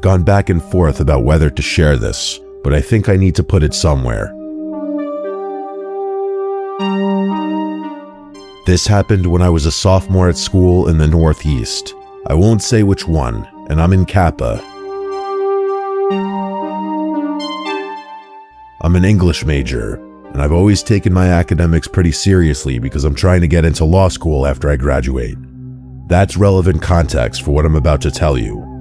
gone back and forth about whether to share this, but I think I need to put it somewhere. This happened when I was a sophomore at school in the Northeast. I won't say which one, and I'm in Kappa. I'm an English major, and I've always taken my academics pretty seriously because I'm trying to get into law school after I graduate. That's relevant context for what I'm about to tell you.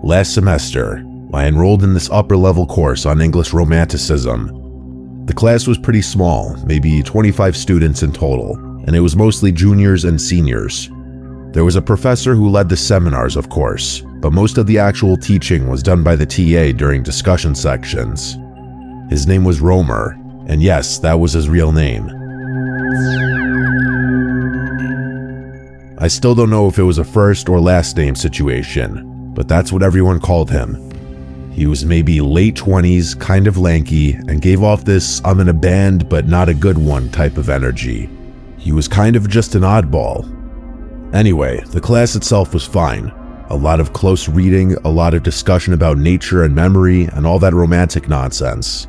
Last semester, I enrolled in this upper-level course on English Romanticism. The class was pretty small, maybe 25 students in total, and it was mostly juniors and seniors. There was a professor who led the seminars, of course, but most of the actual teaching was done by the TA during discussion sections. His name was Romer, and yes, that was his real name. I still don't know if it was a first or last name situation, but that's what everyone called him. He was maybe late 20s, kind of lanky, and gave off this I'm in a band but not a good one type of energy. He was kind of just an oddball. Anyway, the class itself was fine. A lot of close reading, a lot of discussion about nature and memory, and all that romantic nonsense.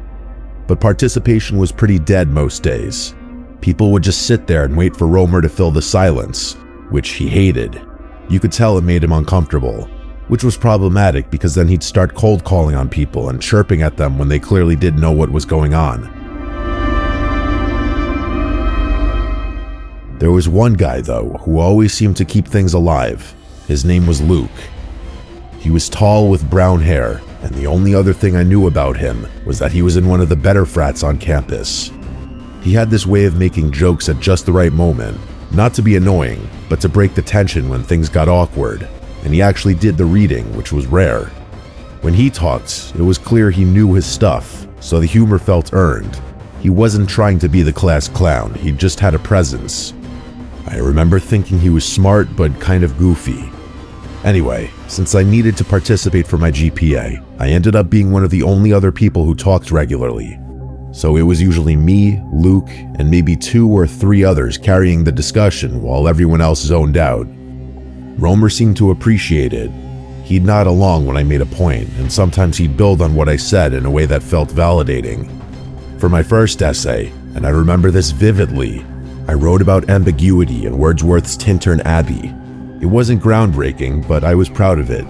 But participation was pretty dead most days. People would just sit there and wait for Romer to fill the silence, which he hated. You could tell it made him uncomfortable, which was problematic because then he'd start cold calling on people and chirping at them when they clearly didn't know what was going on. There was one guy, though, who always seemed to keep things alive. His name was Luke. He was tall with brown hair, and the only other thing I knew about him was that he was in one of the better frats on campus. He had this way of making jokes at just the right moment, not to be annoying, but to break the tension when things got awkward, and he actually did the reading, which was rare. When he talked, it was clear he knew his stuff, so the humor felt earned. He wasn't trying to be the class clown, he just had a presence. I remember thinking he was smart but kind of goofy. Anyway, since I needed to participate for my GPA, I ended up being one of the only other people who talked regularly. So it was usually me, Luke, and maybe 2 or 3 others carrying the discussion while everyone else zoned out. Romer seemed to appreciate it. He'd nod along when I made a point, and sometimes he'd build on what I said in a way that felt validating. For my first essay, and I remember this vividly, I wrote about ambiguity in Wordsworth's Tintern Abbey. It wasn't groundbreaking, but I was proud of it.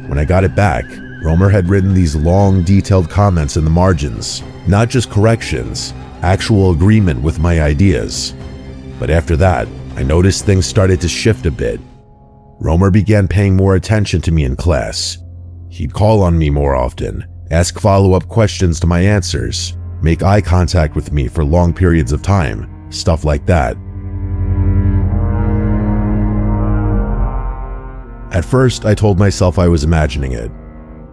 When I got it back, Romer had written these long, detailed comments in the margins, not just corrections, actual agreement with my ideas. But after that, I noticed things started to shift a bit. Romer began paying more attention to me in class. He'd call on me more often, ask follow-up questions to my answers, make eye contact with me for long periods of time, stuff like that. At first, I told myself I was imagining it.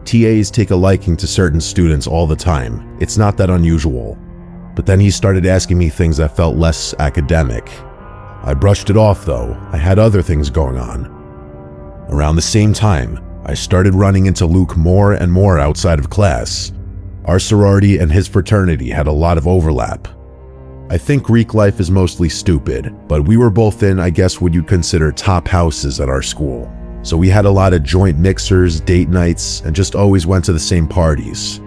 TAs take a liking to certain students all the time. It's not that unusual. But then he started asking me things that felt less academic. I brushed it off though. I had other things going on. Around the same time, I started running into Luke more and more outside of class. Our sorority and his fraternity had a lot of overlap. I think Greek life is mostly stupid, but we were both in, I guess, what you'd consider top houses at our school. So we had a lot of joint mixers, date nights, and just always went to the same parties.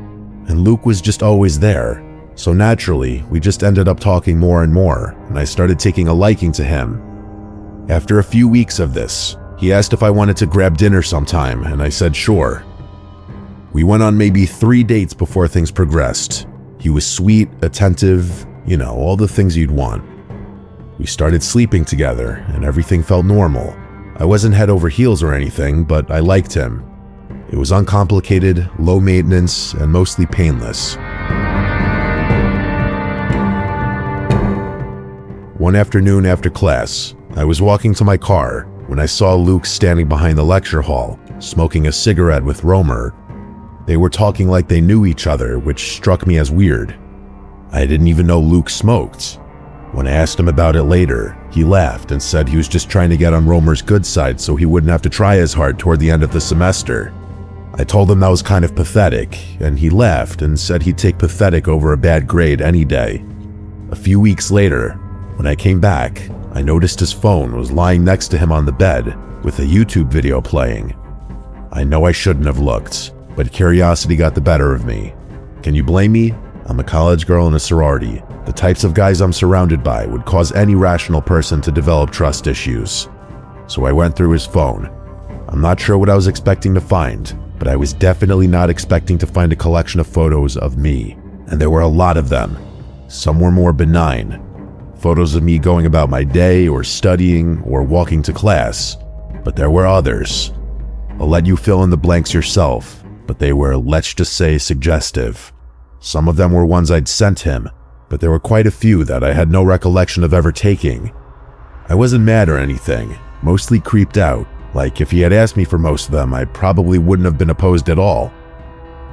And Luke was just always there. So naturally, we just ended up talking more and more, and I started taking a liking to him. After a few weeks of this, he asked if I wanted to grab dinner sometime, and I said sure. We went on maybe 3 dates before things progressed. He was sweet, attentive, all the things you'd want. We started sleeping together, and everything felt normal. I wasn't head over heels or anything, but I liked him. It was uncomplicated, low maintenance, and mostly painless. One afternoon after class, I was walking to my car when I saw Luke standing behind the lecture hall, smoking a cigarette with Romer. They were talking like they knew each other, which struck me as weird. I didn't even know Luke smoked. When I asked him about it later, he laughed and said he was just trying to get on Romer's good side so he wouldn't have to try as hard toward the end of the semester. I told him that was kind of pathetic, and he laughed and said he'd take pathetic over a bad grade any day. A few weeks later, when I came back, I noticed his phone was lying next to him on the bed with a YouTube video playing. I know I shouldn't have looked, but curiosity got the better of me. Can you blame me? I'm a college girl in a sorority. The types of guys I'm surrounded by would cause any rational person to develop trust issues. So I went through his phone. I'm not sure what I was expecting to find, but I was definitely not expecting to find a collection of photos of me. And there were a lot of them. Some were more benign. Photos of me going about my day or studying or walking to class. But there were others. I'll let you fill in the blanks yourself, but they were, let's just say, suggestive. Some of them were ones I'd sent him, but there were quite a few that I had no recollection of ever taking. I wasn't mad or anything, mostly creeped out. Like, if he had asked me for most of them, I probably wouldn't have been opposed at all.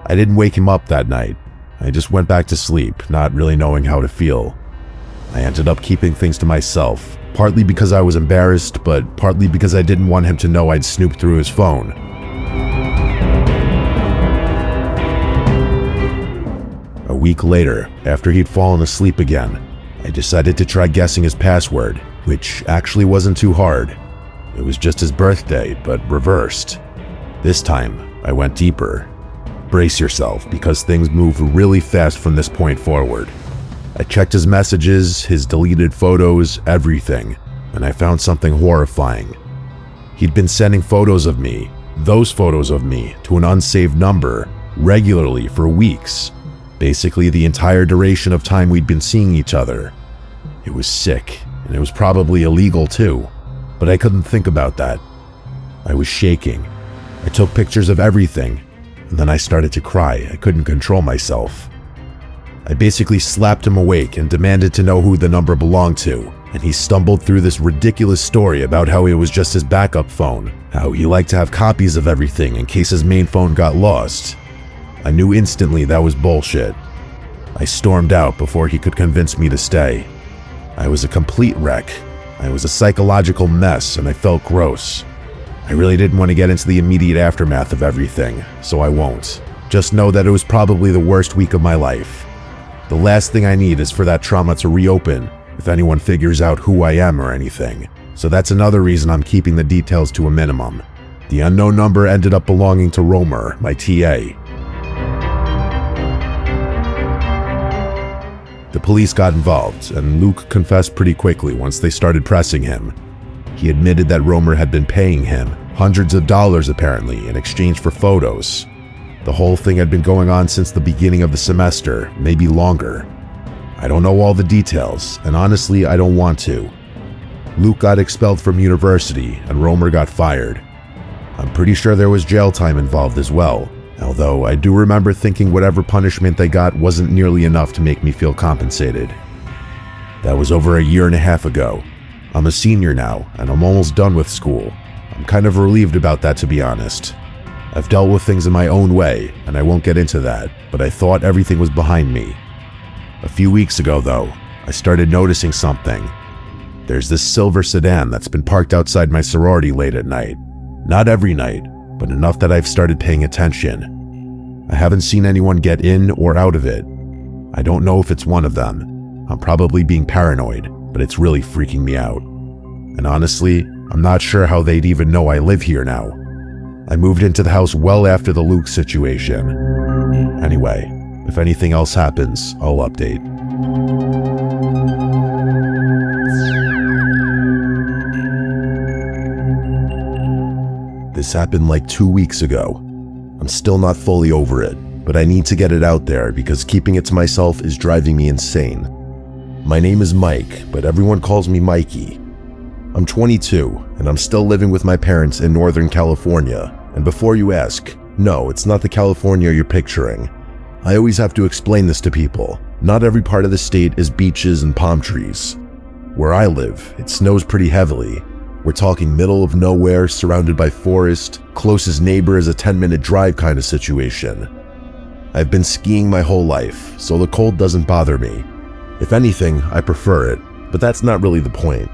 I didn't wake him up that night. I just went back to sleep, not really knowing how to feel. I ended up keeping things to myself, partly because I was embarrassed, but partly because I didn't want him to know I'd snooped through his phone. A week later, after he'd fallen asleep again, I decided to try guessing his password, which actually wasn't too hard. It was just his birthday, but reversed. This time, I went deeper. Brace yourself, because things move really fast from this point forward. I checked his messages, his deleted photos, everything, and I found something horrifying. He'd been sending photos of me, those photos of me, to an unsaved number, regularly for weeks. Basically the entire duration of time we'd been seeing each other. It was sick, and it was probably illegal too. But I couldn't think about that. I was shaking. I took pictures of everything, and then I started to cry. I couldn't control myself. I basically slapped him awake and demanded to know who the number belonged to, and he stumbled through this ridiculous story about how it was just his backup phone, how he liked to have copies of everything in case his main phone got lost. I knew instantly that was bullshit. I stormed out before he could convince me to stay. I was a complete wreck. I was a psychological mess, and I felt gross. I really didn't want to get into the immediate aftermath of everything, so I won't. Just know that it was probably the worst week of my life. The last thing I need is for that trauma to reopen if anyone figures out who I am or anything. So that's another reason I'm keeping the details to a minimum. The unknown number ended up belonging to Romer, my TA. The police got involved, and Luke confessed pretty quickly once they started pressing him. He admitted that Romer had been paying him hundreds of dollars apparently in exchange for photos. The whole thing had been going on since the beginning of the semester, maybe longer. I don't know all the details, and honestly, I don't want to. Luke got expelled from university, and Romer got fired. I'm pretty sure there was jail time involved as well, although I do remember thinking whatever punishment they got wasn't nearly enough to make me feel compensated. That was over a year and a half ago. I'm a senior now, and I'm almost done with school. I'm kind of relieved about that, to be honest. I've dealt with things in my own way, and I won't get into that, but I thought everything was behind me. A few weeks ago, though, I started noticing something. There's this silver sedan that's been parked outside my sorority late at night. Not every night, but enough that I've started paying attention. I haven't seen anyone get in or out of it. I don't know if it's one of them. I'm probably being paranoid, but it's really freaking me out. And honestly, I'm not sure how they'd even know I live here now. I moved into the house well after the Luke situation. Anyway, if anything else happens, I'll update. This happened like 2 weeks ago. I'm still not fully over it, but I need to get it out there because keeping it to myself is driving me insane. My name is Mike, but everyone calls me Mikey. I'm 22, and I'm still living with my parents in Northern California. And before you ask, no, it's not the California you're picturing. I always have to explain this to people. Not every part of the state is beaches and palm trees. Where I live, it snows pretty heavily. We're talking middle of nowhere, surrounded by forest, closest neighbor is a 10-minute drive kind of situation. I've been skiing my whole life, so the cold doesn't bother me. If anything, I prefer it, but that's not really the point.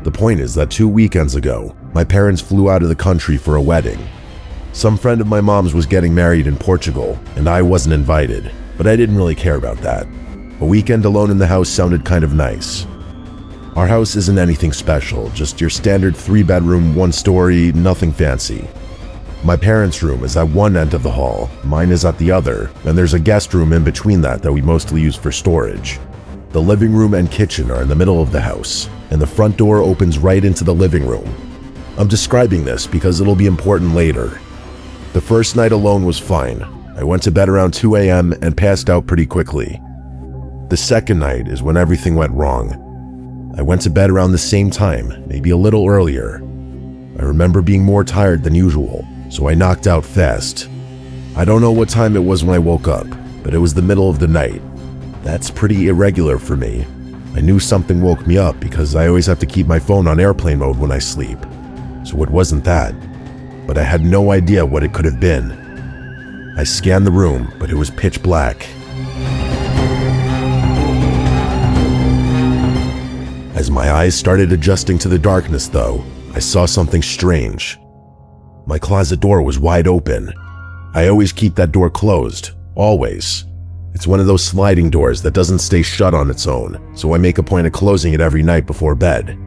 The point is that 2 weekends ago, my parents flew out of the country for a wedding. Some friend of my mom's was getting married in Portugal, and I wasn't invited, but I didn't really care about that. A weekend alone in the house sounded kind of nice. Our house isn't anything special, just your standard 3-bedroom, 1-story, nothing fancy. My parents' room is at one end of the hall, mine is at the other, and there's a guest room in between that we mostly use for storage. The living room and kitchen are in the middle of the house, and the front door opens right into the living room. I'm describing this because it'll be important later. The first night alone was fine. I went to bed around 2 a.m. and passed out pretty quickly. The second night is when everything went wrong. I went to bed around the same time, maybe a little earlier. I remember being more tired than usual, so I knocked out fast. I don't know what time it was when I woke up, but it was the middle of the night. That's pretty irregular for me. I knew something woke me up because I always have to keep my phone on airplane mode when I sleep. So it wasn't that, but I had no idea what it could have been. I scanned the room, but it was pitch black. As my eyes started adjusting to the darkness though, I saw something strange. My closet door was wide open. I always keep that door closed, always. It's one of those sliding doors that doesn't stay shut on its own, so I make a point of closing it every night before bed.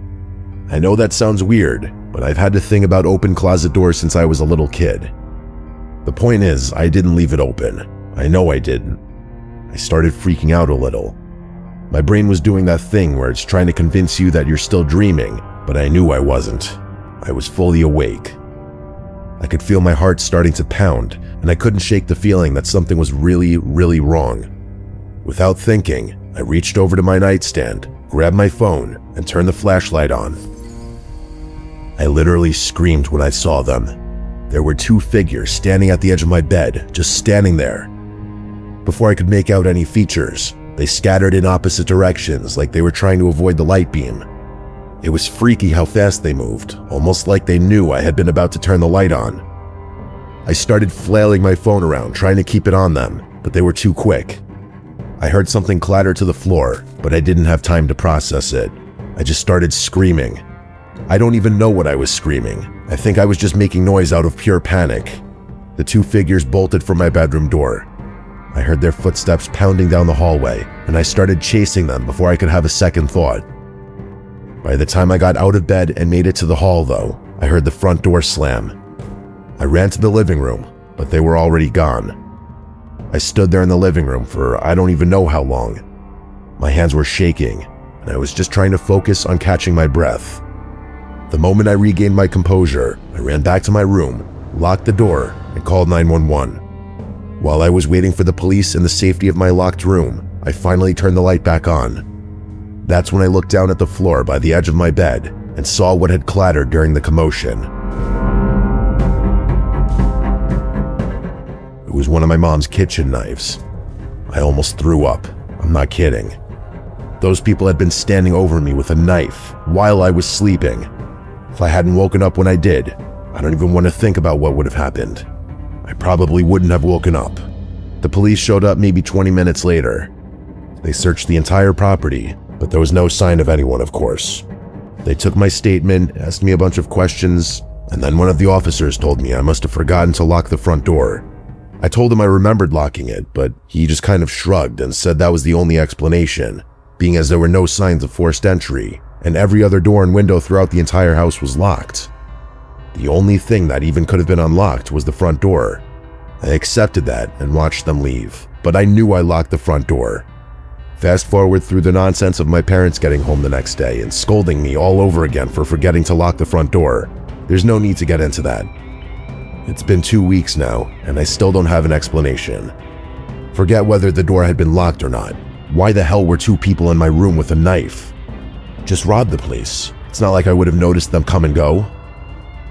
I know that sounds weird, but I've had to think about open closet doors since I was a little kid. The point is, I didn't leave it open. I know I didn't. I started freaking out a little. My brain was doing that thing where it's trying to convince you that you're still dreaming, but I knew I wasn't. I was fully awake. I could feel my heart starting to pound, and I couldn't shake the feeling that something was really, really wrong. Without thinking, I reached over to my nightstand, grabbed my phone, and turned the flashlight on. I literally screamed when I saw them. There were two figures standing at the edge of my bed, just standing there. Before I could make out any features, they scattered in opposite directions like they were trying to avoid the light beam. It was freaky how fast they moved, almost like they knew I had been about to turn the light on. I started flailing my phone around, trying to keep it on them, but they were too quick. I heard something clatter to the floor, but I didn't have time to process it. I just started screaming. I don't even know what I was screaming. I think I was just making noise out of pure panic. The two figures bolted from my bedroom door. I heard their footsteps pounding down the hallway, and I started chasing them before I could have a second thought. By the time I got out of bed and made it to the hall though, I heard the front door slam. I ran to the living room, but they were already gone. I stood there in the living room for I don't even know how long. My hands were shaking, and I was just trying to focus on catching my breath. The moment I regained my composure, I ran back to my room, locked the door, and called 911. While I was waiting for the police in the safety of my locked room, I finally turned the light back on. That's when I looked down at the floor by the edge of my bed and saw what had clattered during the commotion. It was one of my mom's kitchen knives. I almost threw up. I'm not kidding. Those people had been standing over me with a knife while I was sleeping. If I hadn't woken up when I did, I don't even want to think about what would have happened. I probably wouldn't have woken up. The police showed up maybe 20 minutes later. They searched the entire property, but there was no sign of anyone, of course. They took my statement, asked me a bunch of questions, and then one of the officers told me I must have forgotten to lock the front door. I told him I remembered locking it, but he just kind of shrugged and said that was the only explanation, being as there were no signs of forced entry, and every other door and window throughout the entire house was locked. The only thing that even could have been unlocked was the front door. I accepted that and watched them leave, but I knew I locked the front door. Fast forward through the nonsense of my parents getting home the next day and scolding me all over again for forgetting to lock the front door. There's no need to get into that. It's been 2 weeks now, and I still don't have an explanation. Forget whether the door had been locked or not. Why the hell were two people in my room with a knife? Just rob the place. It's not like I would have noticed them come and go.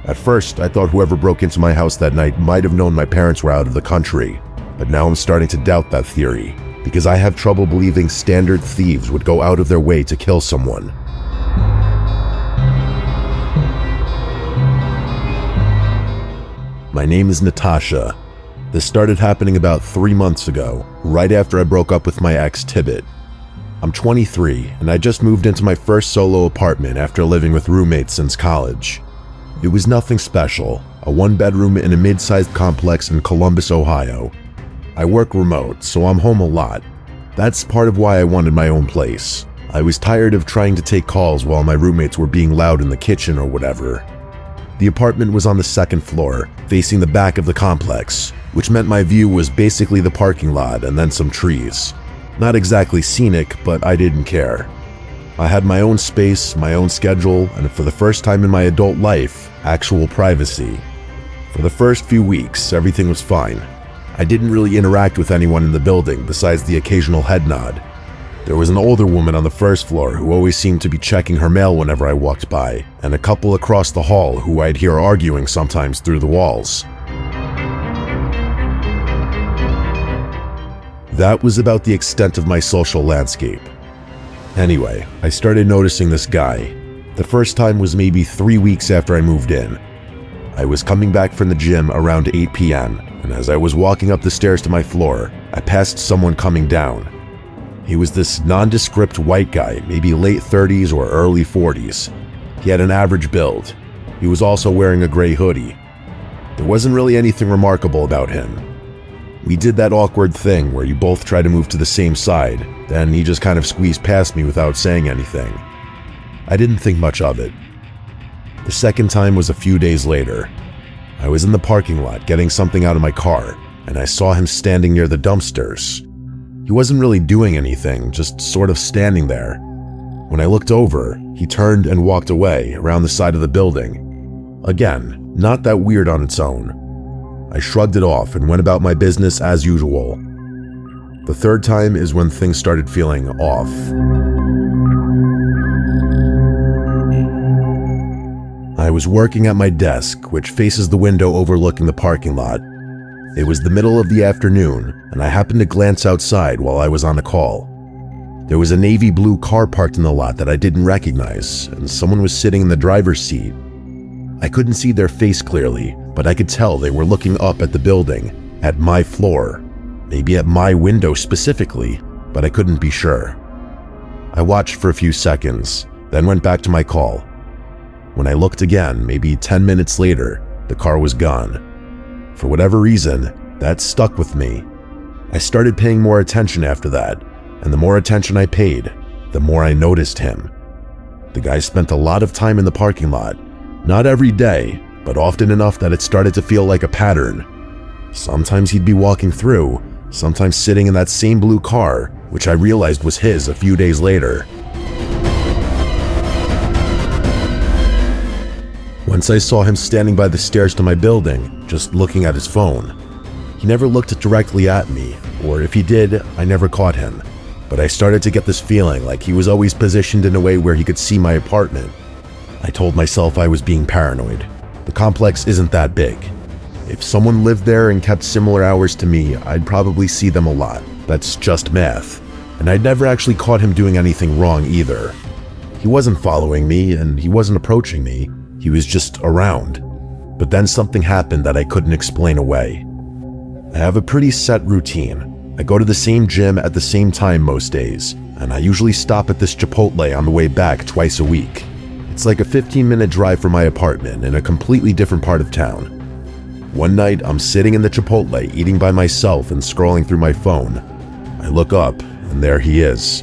At first, I thought whoever broke into my house that night might have known my parents were out of the country, but now I'm starting to doubt that theory, because I have trouble believing standard thieves would go out of their way to kill someone. My name is Natasha. This started happening about 3 months ago, right after I broke up with my ex, Tibbet. I'm 23, and I just moved into my first solo apartment after living with roommates since college. It was nothing special, a one-bedroom in a mid-sized complex in Columbus, Ohio. I work remote, so I'm home a lot. That's part of why I wanted my own place. I was tired of trying to take calls while my roommates were being loud in the kitchen or whatever. The apartment was on the second floor, facing the back of the complex, which meant my view was basically the parking lot and then some trees. Not exactly scenic, but I didn't care. I had my own space, my own schedule, and for the first time in my adult life, actual privacy. For the first few weeks, everything was fine. I didn't really interact with anyone in the building besides the occasional head nod. There was an older woman on the first floor who always seemed to be checking her mail whenever I walked by, and a couple across the hall who I'd hear arguing sometimes through the walls. That was about the extent of my social landscape. Anyway, I started noticing this guy. The first time was maybe 3 weeks after I moved in. I was coming back from the gym around 8 p.m., and as I was walking up the stairs to my floor, I passed someone coming down. He was this nondescript white guy, maybe late 30s or early 40s. He had an average build. He was also wearing a gray hoodie. There wasn't really anything remarkable about him. We did that awkward thing where you both try to move to the same side, then he just kind of squeezed past me without saying anything. I didn't think much of it. The second time was a few days later. I was in the parking lot getting something out of my car, and I saw him standing near the dumpsters. He wasn't really doing anything, just sort of standing there. When I looked over, he turned and walked away around the side of the building. Again, not that weird on its own. I shrugged it off and went about my business as usual. The third time is when things started feeling off. I was working at my desk, which faces the window overlooking the parking lot. It was the middle of the afternoon, and I happened to glance outside while I was on a call. There was a navy blue car parked in the lot that I didn't recognize, and someone was sitting in the driver's seat. I couldn't see their face clearly, but I could tell they were looking up at the building, at my floor, maybe at my window specifically, but I couldn't be sure. I watched for a few seconds, then went back to my call. When I looked again, maybe 10 minutes later, the car was gone. For whatever reason, that stuck with me. I started paying more attention after that, and the more attention I paid, the more I noticed him. The guy spent a lot of time in the parking lot, not every day, but often enough that it started to feel like a pattern. Sometimes he'd be walking through, sometimes sitting in that same blue car, which I realized was his a few days later. Once I saw him standing by the stairs to my building, just looking at his phone. He never looked directly at me, or if he did, I never caught him. But I started to get this feeling like he was always positioned in a way where he could see my apartment. I told myself I was being paranoid. The complex isn't that big. If someone lived there and kept similar hours to me, I'd probably see them a lot. That's just math. And I'd never actually caught him doing anything wrong either. He wasn't following me, and he wasn't approaching me. He was just around. But then something happened that I couldn't explain away. I have a pretty set routine. I go to the same gym at the same time most days, and I usually stop at this Chipotle on the way back twice a week. It's like a 15-minute drive from my apartment in a completely different part of town. One night, I'm sitting in the Chipotle eating by myself and scrolling through my phone. I look up, and there he is.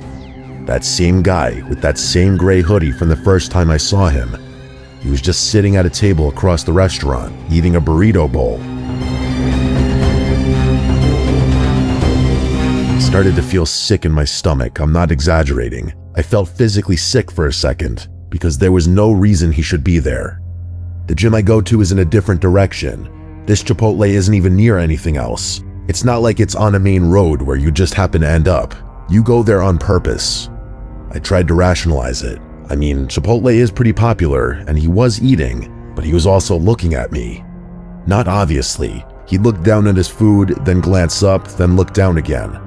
That same guy with that same gray hoodie from the first time I saw him. He was just sitting at a table across the restaurant, eating a burrito bowl. I started to feel sick in my stomach, I'm not exaggerating. I felt physically sick for a second, because there was no reason he should be there. The gym I go to is in a different direction. This Chipotle isn't even near anything else. It's not like it's on a main road where you just happen to end up. You go there on purpose. I tried to rationalize it. I mean, Chipotle is pretty popular, and he was eating, but he was also looking at me. Not obviously. He looked down at his food, then glanced up, then looked down again.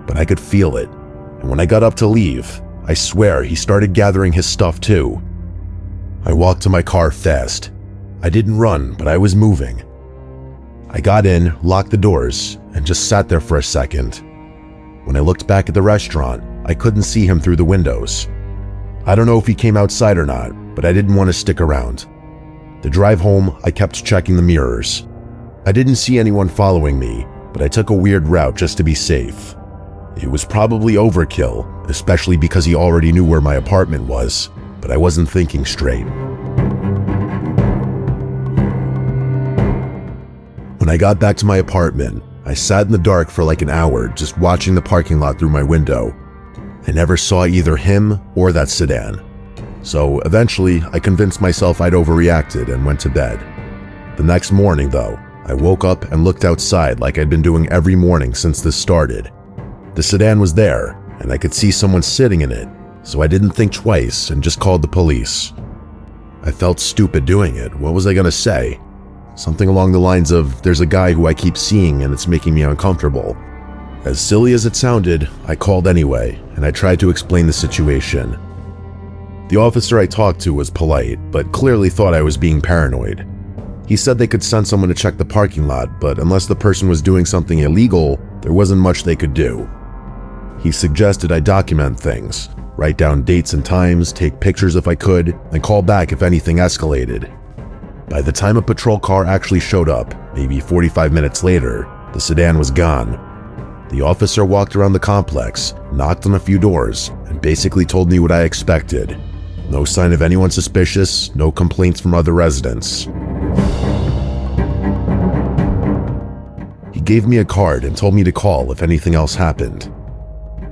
But I could feel it. And when I got up to leave, I swear he started gathering his stuff too. I walked to my car fast. I didn't run, but I was moving. I got in, locked the doors, and just sat there for a second. When I looked back at the restaurant, I couldn't see him through the windows. I don't know if he came outside or not, but I didn't want to stick around. The drive home, I kept checking the mirrors. I didn't see anyone following me, but I took a weird route just to be safe. It was probably overkill, especially because he already knew where my apartment was, but I wasn't thinking straight. When I got back to my apartment, I sat in the dark for like an hour just watching the parking lot through my window. I never saw either him or that sedan. So eventually, I convinced myself I'd overreacted and went to bed. The next morning, though, I woke up and looked outside like I'd been doing every morning since this started. The sedan was there, and I could see someone sitting in it, so I didn't think twice and just called the police. I felt stupid doing it. What was I gonna say? Something along the lines of, "There's a guy who I keep seeing and it's making me uncomfortable." As silly as it sounded, I called anyway, and I tried to explain the situation. The officer I talked to was polite, but clearly thought I was being paranoid. He said they could send someone to check the parking lot, but unless the person was doing something illegal, there wasn't much they could do. He suggested I document things, write down dates and times, take pictures if I could, and call back if anything escalated. By the time a patrol car actually showed up, maybe 45 minutes later, the sedan was gone. The officer walked around the complex, knocked on a few doors, and basically told me what I expected. No sign of anyone suspicious, no complaints from other residents. He gave me a card and told me to call if anything else happened.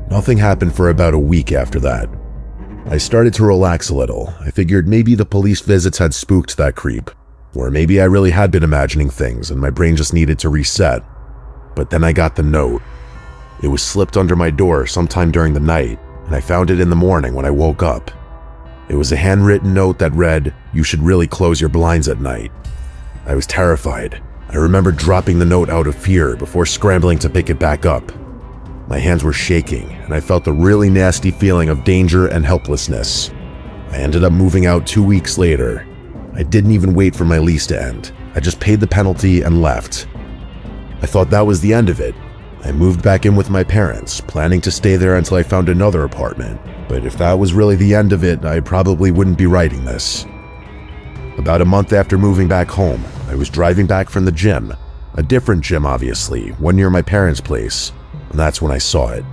Nothing happened for about a week after that. I started to relax a little. I figured maybe the police visits had spooked that creep, or maybe I really had been imagining things and my brain just needed to reset. But then I got the note. It was slipped under my door sometime during the night, and I found it in the morning when I woke up. It was a handwritten note that read, "You should really close your blinds at night." I was terrified. I remember dropping the note out of fear before scrambling to pick it back up. My hands were shaking, and I felt a really nasty feeling of danger and helplessness. I ended up moving out 2 weeks later. I didn't even wait for my lease to end. I just paid the penalty and left. I thought that was the end of it. I moved back in with my parents, planning to stay there until I found another apartment. But if that was really the end of it, I probably wouldn't be writing this. About a month after moving back home, I was driving back from the gym. A different gym, obviously, one near my parents' place. And that's when I saw it.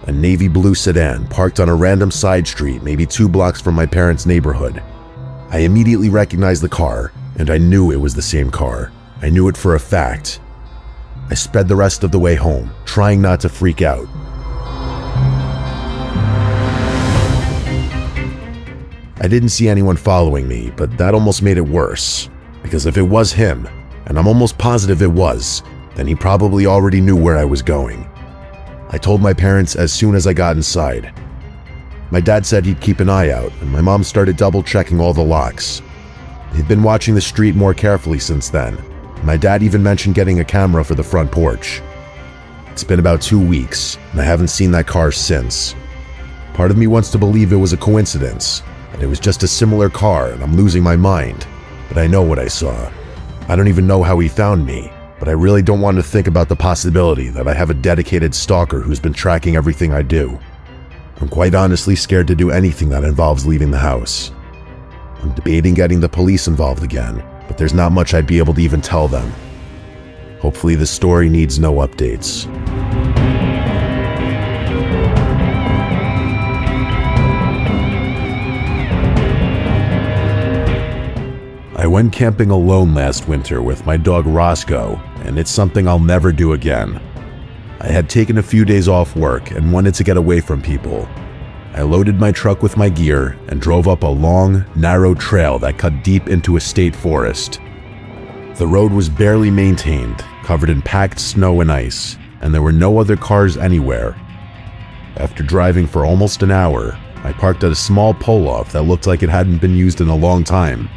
A navy blue sedan parked on a random side street maybe 2 blocks from my parents' neighborhood. I immediately recognized the car, and I knew it was the same car. I knew it for a fact. I sped the rest of the way home, trying not to freak out. I didn't see anyone following me, but that almost made it worse. Because if it was him, and I'm almost positive it was, then he probably already knew where I was going. I told my parents as soon as I got inside. My dad said he'd keep an eye out, and my mom started double-checking all the locks. He'd been watching the street more carefully since then. My dad even mentioned getting a camera for the front porch. It's been about 2 weeks, and I haven't seen that car since. Part of me wants to believe it was a coincidence, and it was just a similar car and I'm losing my mind. But I know what I saw. I don't even know how he found me, but I really don't want to think about the possibility that I have a dedicated stalker who's been tracking everything I do. I'm quite honestly scared to do anything that involves leaving the house. I'm debating getting the police involved again, but there's not much I'd be able to even tell them. Hopefully this story needs no updates. I went camping alone last winter with my dog Roscoe, and it's something I'll never do again. I had taken a few days off work and wanted to get away from people. I loaded my truck with my gear and drove up a long, narrow trail that cut deep into a state forest. The road was barely maintained, covered in packed snow and ice, and there were no other cars anywhere. After driving for almost an hour, I parked at a small pull-off that looked like it hadn't been used in a long time.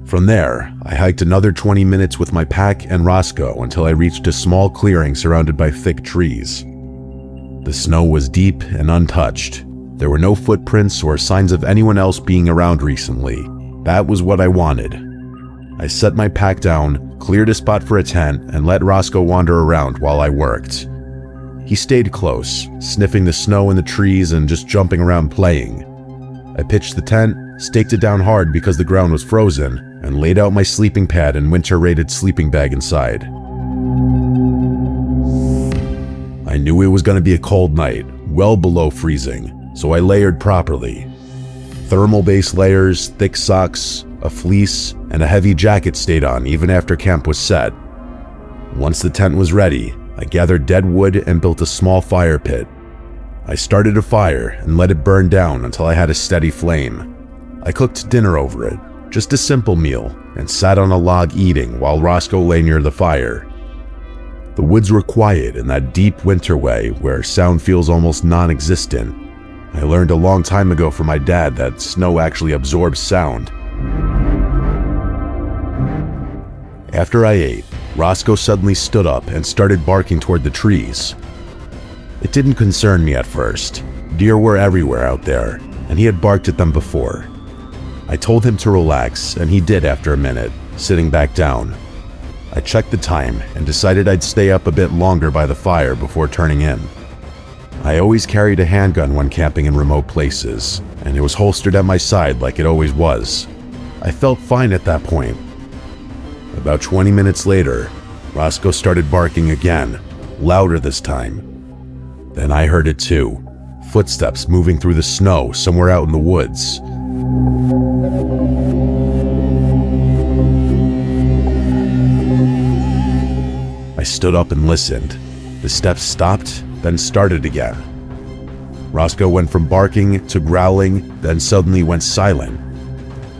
From there, I hiked another 20 minutes with my pack and Roscoe until I reached a small clearing surrounded by thick trees. The snow was deep and untouched. There were no footprints or signs of anyone else being around recently. That was what I wanted. I set my pack down, cleared a spot for a tent, and let Roscoe wander around while I worked. He stayed close, sniffing the snow in the trees and just jumping around playing. I pitched the tent, staked it down hard because the ground was frozen, and laid out my sleeping pad and winter-rated sleeping bag inside. I knew it was going to be a cold night, well below freezing, so I layered properly. Thermal base layers, thick socks, a fleece, and a heavy jacket stayed on even after camp was set. Once the tent was ready, I gathered dead wood and built a small fire pit. I started a fire and let it burn down until I had a steady flame. I cooked dinner over it, just a simple meal, and sat on a log eating while Roscoe lay near the fire. The woods were quiet in that deep winter way where sound feels almost non-existent. I learned a long time ago from my dad that snow actually absorbs sound. After I ate, Roscoe suddenly stood up and started barking toward the trees. It didn't concern me at first. Deer were everywhere out there, and he had barked at them before. I told him to relax, and he did after a minute, sitting back down. I checked the time and decided I'd stay up a bit longer by the fire before turning in. I always carried a handgun when camping in remote places, and it was holstered at my side like it always was. I felt fine at that point. About 20 minutes later, Roscoe started barking again, louder this time. Then I heard it too, footsteps moving through the snow somewhere out in the woods. I stood up and listened. The steps stopped, then started again. Roscoe went from barking to growling, then suddenly went silent.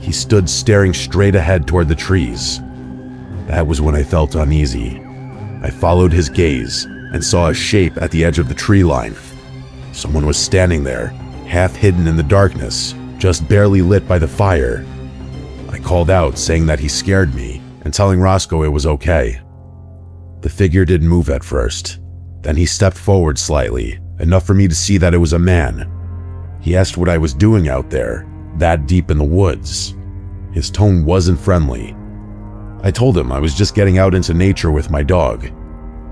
He stood staring straight ahead toward the trees. That was when I felt uneasy. I followed his gaze and saw a shape at the edge of the tree line. Someone was standing there, half hidden in the darkness, just barely lit by the fire. I called out, saying that he scared me, and telling Roscoe it was okay. The figure didn't move at first. Then he stepped forward slightly, enough for me to see that it was a man. He asked what I was doing out there, that deep in the woods. His tone wasn't friendly. I told him I was just getting out into nature with my dog.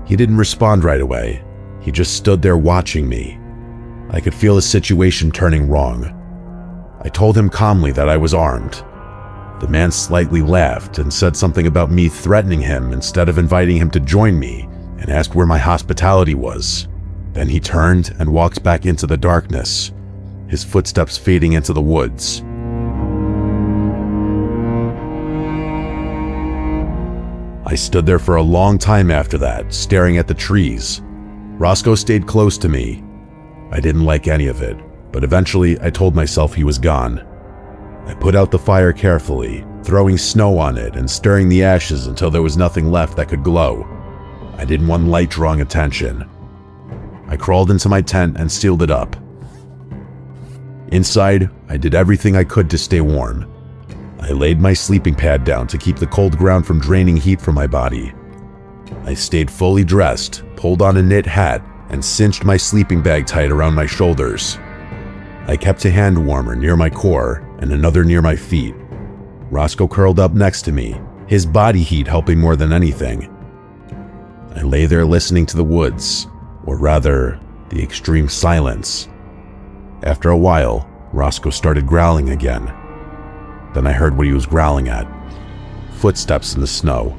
He didn't respond right away. He just stood there watching me. I could feel the situation turning wrong. I told him calmly that I was armed. The man slightly laughed and said something about me threatening him instead of inviting him to join me, and asked where my hospitality was. Then he turned and walked back into the darkness, his footsteps fading into the woods. I stood there for a long time after that, staring at the trees. Roscoe stayed close to me. I didn't like any of it, but eventually I told myself he was gone. I put out the fire carefully, throwing snow on it and stirring the ashes until there was nothing left that could glow. I didn't want light drawing attention. I crawled into my tent and sealed it up. Inside, I did everything I could to stay warm. I laid my sleeping pad down to keep the cold ground from draining heat from my body. I stayed fully dressed, pulled on a knit hat, and cinched my sleeping bag tight around my shoulders. I kept a hand warmer near my core and another near my feet. Roscoe curled up next to me, his body heat helping more than anything. I lay there listening to the woods, or rather, the extreme silence. After a while, Roscoe started growling again. Then I heard what he was growling at. Footsteps in the snow.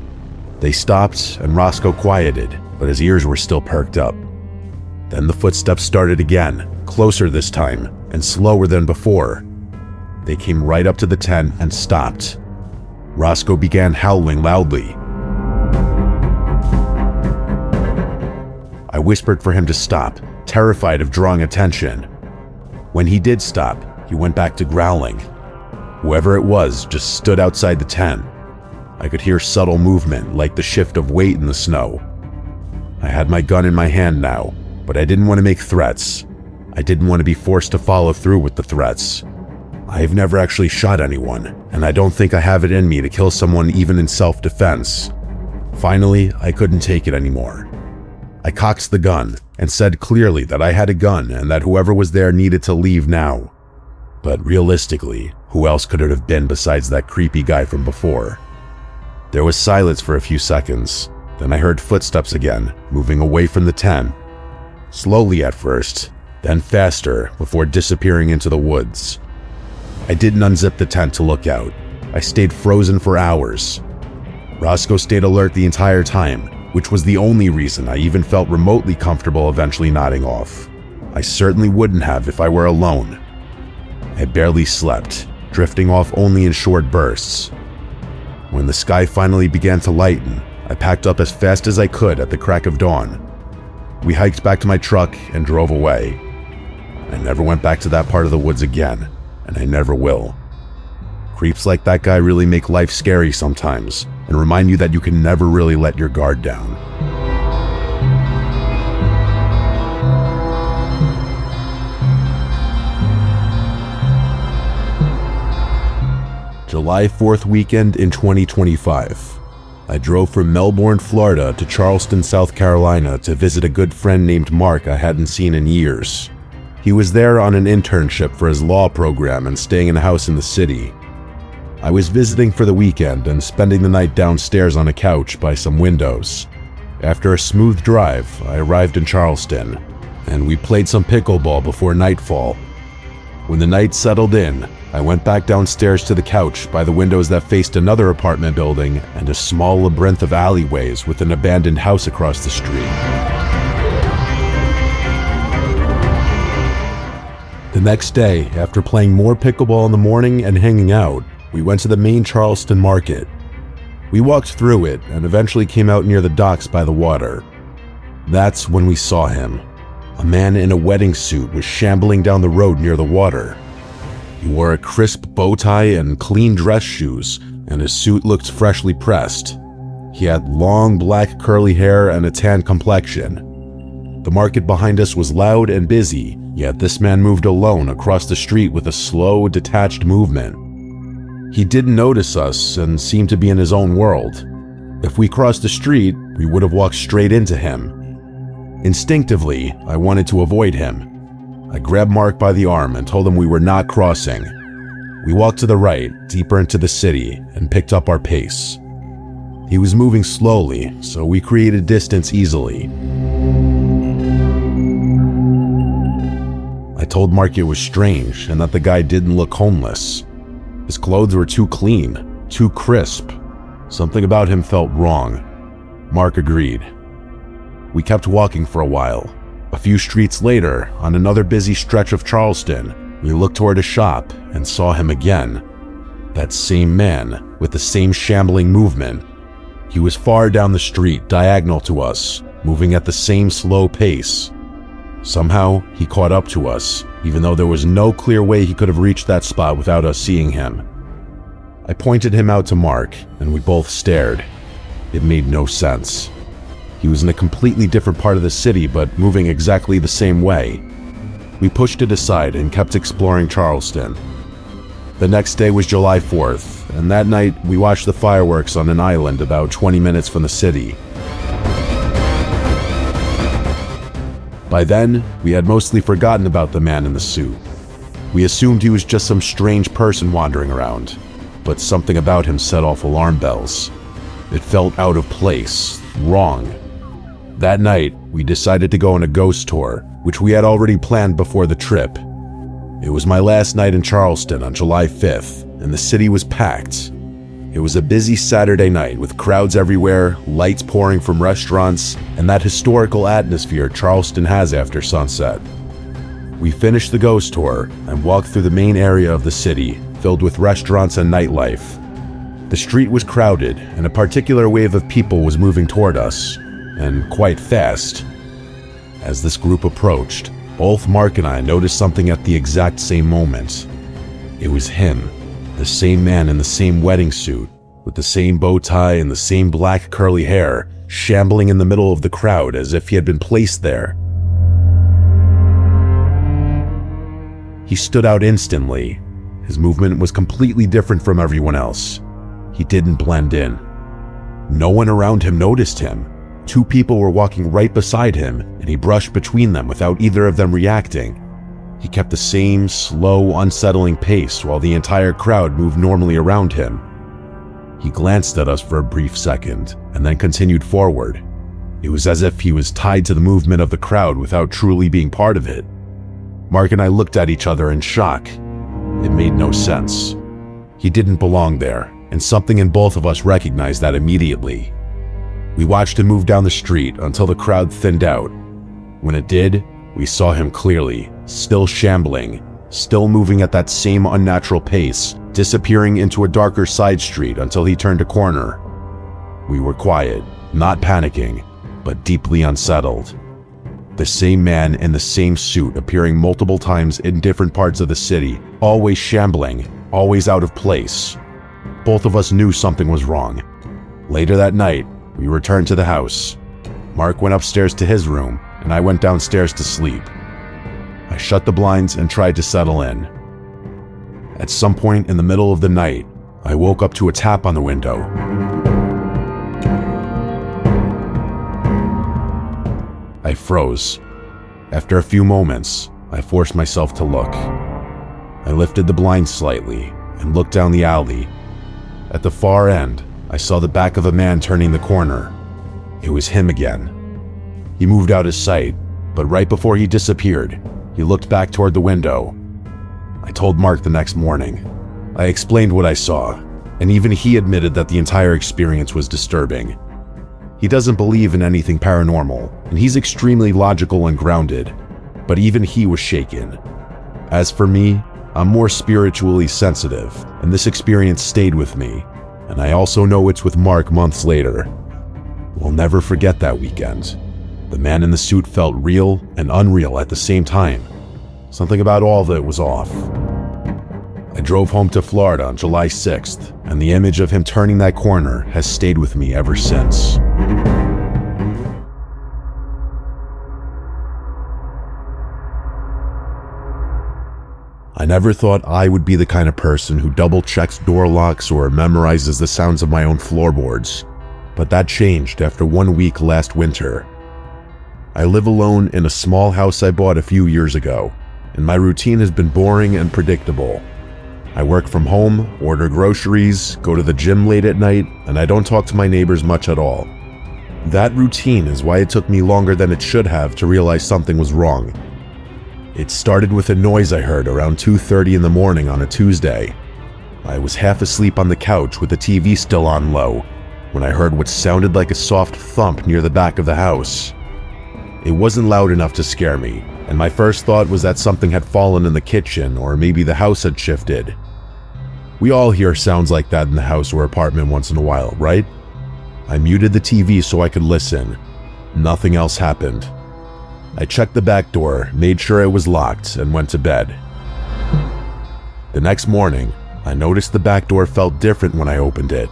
They stopped and Roscoe quieted, but his ears were still perked up. Then the footsteps started again, closer this time, and slower than before. They came right up to the tent and stopped. Roscoe began howling loudly. I whispered for him to stop, terrified of drawing attention. When he did stop, he went back to growling. Whoever it was just stood outside the tent. I could hear subtle movement, like the shift of weight in the snow. I had my gun in my hand now, but I didn't want to make threats. I didn't want to be forced to follow through with the threats. I've never actually shot anyone, and I don't think I have it in me to kill someone even in self-defense. Finally, I couldn't take it anymore. I cocked the gun and said clearly that I had a gun and that whoever was there needed to leave now. But realistically, who else could it have been besides that creepy guy from before? There was silence for a few seconds. Then I heard footsteps again, moving away from the tent. Slowly at first, then faster before disappearing into the woods. I didn't unzip the tent to look out. I stayed frozen for hours. Roscoe stayed alert the entire time, which was the only reason I even felt remotely comfortable eventually nodding off. I certainly wouldn't have if I were alone. I barely slept, drifting off only in short bursts. When the sky finally began to lighten, I packed up as fast as I could at the crack of dawn. We hiked back to my truck and drove away. I never went back to that part of the woods again, and I never will. Creeps like that guy really make life scary sometimes, and remind you that you can never really let your guard down. July 4th weekend in 2025. I drove from Melbourne, Florida to Charleston, South Carolina to visit a good friend named Mark I hadn't seen in years. He was there on an internship for his law program and staying in a house in the city. I was visiting for the weekend and spending the night downstairs on a couch by some windows. After a smooth drive, I arrived in Charleston, and we played some pickleball before nightfall. When the night settled in, I went back downstairs to the couch by the windows that faced another apartment building and a small labyrinth of alleyways with an abandoned house across the street. The next day, after playing more pickleball in the morning and hanging out, we went to the main Charleston market. We walked through it and eventually came out near the docks by the water. That's when we saw him. A man in a wedding suit was shambling down the road near the water. He wore a crisp bow tie and clean dress shoes, and his suit looked freshly pressed. He had long black curly hair and a tan complexion. The market behind us was loud and busy, yet this man moved alone across the street with a slow, detached movement. He didn't notice us and seemed to be in his own world. If we crossed the street, we would have walked straight into him. Instinctively, I wanted to avoid him. I grabbed Mark by the arm and told him we were not crossing. We walked to the right, deeper into the city, and picked up our pace. He was moving slowly, so we created distance easily. I told Mark it was strange and that the guy didn't look homeless. His clothes were too clean, too crisp. Something about him felt wrong. Mark agreed. We kept walking for a while. A few streets later, on another busy stretch of Charleston, we looked toward a shop and saw him again. That same man, with the same shambling movement. He was far down the street, diagonal to us, moving at the same slow pace. Somehow, he caught up to us, even though there was no clear way he could have reached that spot without us seeing him. I pointed him out to Mark, and we both stared. It made no sense. He was in a completely different part of the city, but moving exactly the same way. We pushed it aside and kept exploring Charleston. The next day was July 4th, and that night we watched the fireworks on an island about 20 minutes from the city. By then, we had mostly forgotten about the man in the suit. We assumed he was just some strange person wandering around, but something about him set off alarm bells. It felt out of place, wrong. That night, we decided to go on a ghost tour, which we had already planned before the trip. It was my last night in Charleston on July 5th, and the city was packed. It was a busy Saturday night with crowds everywhere, lights pouring from restaurants, and that historical atmosphere Charleston has after sunset. We finished the ghost tour and walked through the main area of the city, filled with restaurants and nightlife. The street was crowded, and a particular wave of people was moving toward us, and quite fast. As this group approached, both Mark and I noticed something at the exact same moment. It was him, the same man in the same wedding suit, with the same bow tie and the same black curly hair, shambling in the middle of the crowd as if he had been placed there. He stood out instantly. His movement was completely different from everyone else. He didn't blend in. No one around him noticed him. Two people were walking right beside him, and he brushed between them without either of them reacting. He kept the same slow, unsettling pace while the entire crowd moved normally around him. He glanced at us for a brief second, and then continued forward. It was as if he was tied to the movement of the crowd without truly being part of it. Mark and I looked at each other in shock. It made no sense. He didn't belong there, and something in both of us recognized that immediately. We watched him move down the street until the crowd thinned out. When it did, we saw him clearly, still shambling, still moving at that same unnatural pace, disappearing into a darker side street until he turned a corner. We were quiet, not panicking, but deeply unsettled. The same man in the same suit appearing multiple times in different parts of the city, always shambling, always out of place. Both of us knew something was wrong. Later that night, we returned to the house. Mark went upstairs to his room, and I went downstairs to sleep. I shut the blinds and tried to settle in. At some point in the middle of the night, I woke up to a tap on the window. I froze. After a few moments, I forced myself to look. I lifted the blinds slightly and looked down the alley. At the far end, I saw the back of a man turning the corner. It was him again. He moved out of sight, but right before he disappeared, he looked back toward the window. I told Mark the next morning. I explained what I saw, and even he admitted that the entire experience was disturbing. He doesn't believe in anything paranormal, and he's extremely logical and grounded, but even he was shaken. As for me, I'm more spiritually sensitive, and this experience stayed with me, and I also know it's with Mark months later. We'll never forget that weekend. The man in the suit felt real and unreal at the same time. Something about all of it was off. I drove home to Florida on July 6th, and the image of him turning that corner has stayed with me ever since. I never thought I would be the kind of person who double-checks door locks or memorizes the sounds of my own floorboards, but that changed after 1 week last winter. I live alone in a small house I bought a few years ago, and my routine has been boring and predictable. I work from home, order groceries, go to the gym late at night, and I don't talk to my neighbors much at all. That routine is why it took me longer than it should have to realize something was wrong. It started with a noise I heard around 2:30 in the morning on a Tuesday. I was half asleep on the couch with the TV still on low when I heard what sounded like a soft thump near the back of the house. It wasn't loud enough to scare me, and my first thought was that something had fallen in the kitchen or maybe the house had shifted. We all hear sounds like that in the house or apartment once in a while, right? I muted the TV so I could listen. Nothing else happened. I checked the back door, made sure it was locked, and went to bed. The next morning, I noticed the back door felt different when I opened it.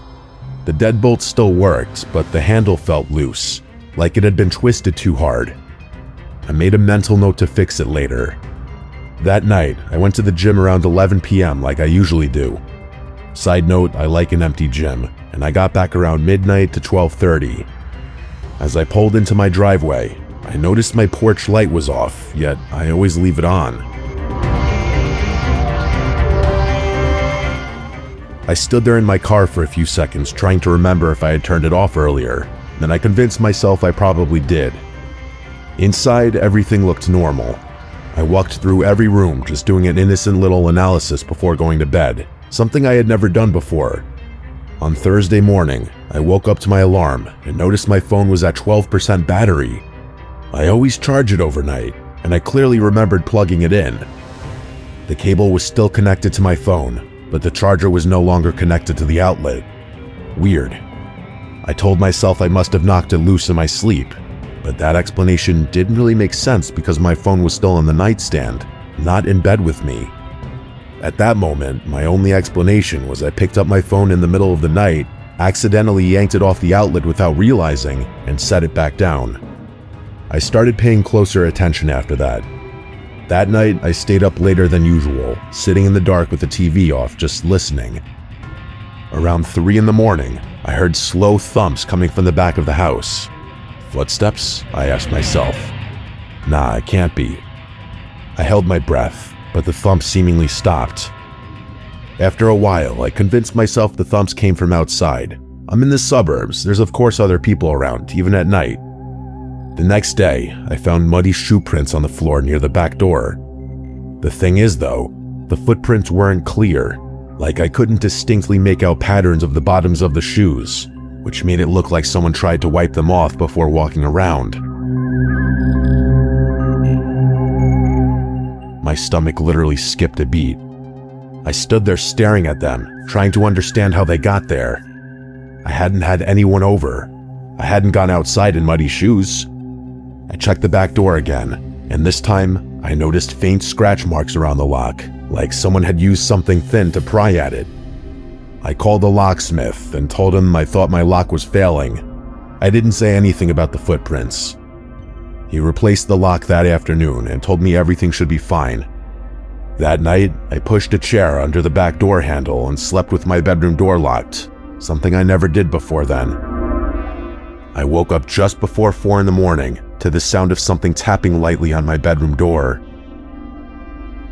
The deadbolt still worked, but the handle felt loose, like it had been twisted too hard. I made a mental note to fix it later. That night, I went to the gym around 11 p.m. like I usually do. Side note, I like an empty gym, and I got back around midnight to 12:30. As I pulled into my driveway, I noticed my porch light was off, yet I always leave it on. I stood there in my car for a few seconds trying to remember if I had turned it off earlier, then I convinced myself I probably did. Inside, everything looked normal. I walked through every room just doing an innocent little analysis before going to bed, something I had never done before. On Thursday morning, I woke up to my alarm and noticed my phone was at 12% battery. I always charge it overnight, and I clearly remembered plugging it in. The cable was still connected to my phone, but the charger was no longer connected to the outlet. Weird. I told myself I must have knocked it loose in my sleep, but that explanation didn't really make sense because my phone was still on the nightstand, not in bed with me. At that moment, my only explanation was I picked up my phone in the middle of the night, accidentally yanked it off the outlet without realizing, and set it back down. I started paying closer attention after that. That night, I stayed up later than usual, sitting in the dark with the TV off, just listening. Around 3 in the morning, I heard slow thumps coming from the back of the house. Footsteps? I asked myself. Nah, it can't be. I held my breath, but the thumps seemingly stopped. After a while, I convinced myself the thumps came from outside. I'm in the suburbs, there's of course other people around, even at night. The next day, I found muddy shoe prints on the floor near the back door. The thing is though, the footprints weren't clear, like I couldn't distinctly make out patterns of the bottoms of the shoes, which made it look like someone tried to wipe them off before walking around. My stomach literally skipped a beat. I stood there staring at them, trying to understand how they got there. I hadn't had anyone over. I hadn't gone outside in muddy shoes. I checked the back door again, and this time I noticed faint scratch marks around the lock, like someone had used something thin to pry at it. I called the locksmith and told him I thought my lock was failing. I didn't say anything about the footprints. He replaced the lock that afternoon and told me everything should be fine. That night, I pushed a chair under the back door handle and slept with my bedroom door locked, something I never did before then. I woke up just before 4 in the morning to the sound of something tapping lightly on my bedroom door.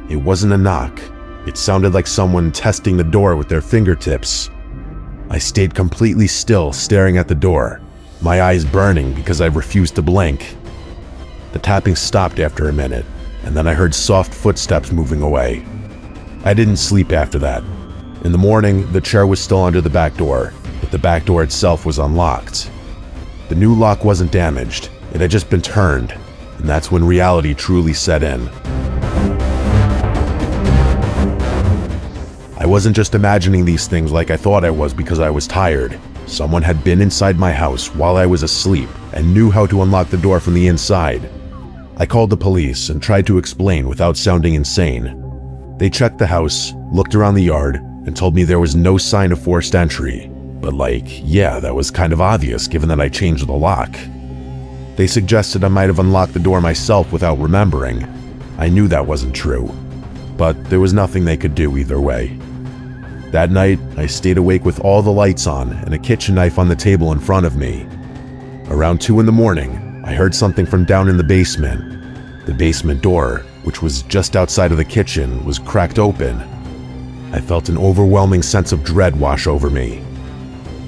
It wasn't a knock. It sounded like someone testing the door with their fingertips. I stayed completely still, staring at the door, my eyes burning because I refused to blink. The tapping stopped after a minute, and then I heard soft footsteps moving away. I didn't sleep after that. In the morning, the chair was still under the back door, but the back door itself was unlocked. The new lock wasn't damaged, it had just been turned, and that's when reality truly set in. I wasn't just imagining these things like I thought I was because I was tired. Someone had been inside my house while I was asleep and knew how to unlock the door from the inside. I called the police and tried to explain without sounding insane. They checked the house, looked around the yard, and told me there was no sign of forced entry. But yeah, that was kind of obvious given that I changed the lock. They suggested I might have unlocked the door myself without remembering. I knew that wasn't true, but there was nothing they could do either way. That night, I stayed awake with all the lights on and a kitchen knife on the table in front of me. Around 2 in the morning, I heard something from down in the basement. The basement door, which was just outside of the kitchen, was cracked open. I felt an overwhelming sense of dread wash over me.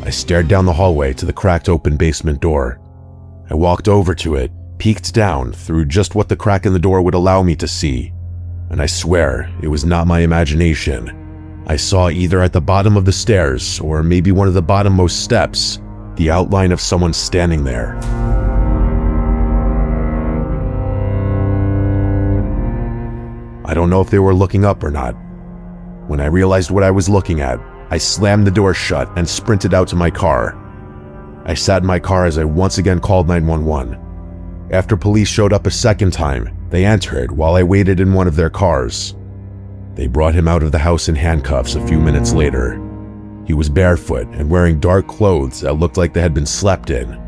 I stared down the hallway to the cracked open basement door. I walked over to it, peeked down through just what the crack in the door would allow me to see, and I swear it was not my imagination. I saw either at the bottom of the stairs or maybe one of the bottommost steps, the outline of someone standing there. I don't know if they were looking up or not. When I realized what I was looking at, I slammed the door shut and sprinted out to my car. I sat in my car as I once again called 911. After police showed up a second time, they entered while I waited in one of their cars. They brought him out of the house in handcuffs a few minutes later. He was barefoot and wearing dark clothes that looked like they had been slept in.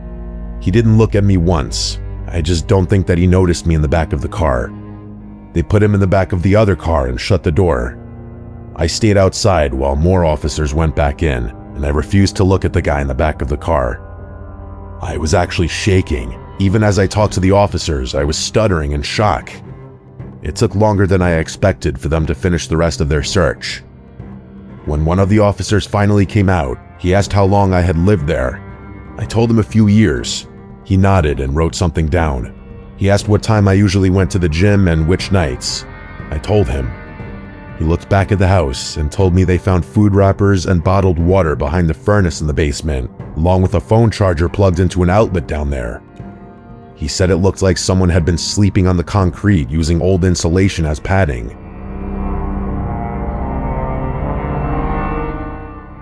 He didn't look at me once. I just don't think that he noticed me in the back of the car. They put him in the back of the other car and shut the door. I stayed outside while more officers went back in, and I refused to look at the guy in the back of the car. I was actually shaking. Even as I talked to the officers, I was stuttering in shock. It took longer than I expected for them to finish the rest of their search. When one of the officers finally came out, he asked how long I had lived there. I told him a few years. He nodded and wrote something down. He asked what time I usually went to the gym and which nights. I told him. He looked back at the house and told me they found food wrappers and bottled water behind the furnace in the basement, along with a phone charger plugged into an outlet down there. He said it looked like someone had been sleeping on the concrete using old insulation as padding.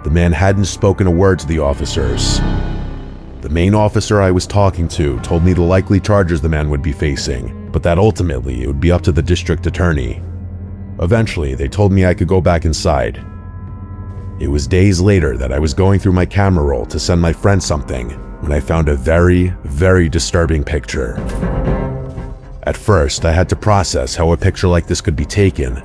The man hadn't spoken a word to the officers. The main officer I was talking to told me the likely charges the man would be facing, but that ultimately it would be up to the district attorney. Eventually, they told me I could go back inside. It was days later that I was going through my camera roll to send my friend something when I found a very, very disturbing picture. At first, I had to process how a picture like this could be taken.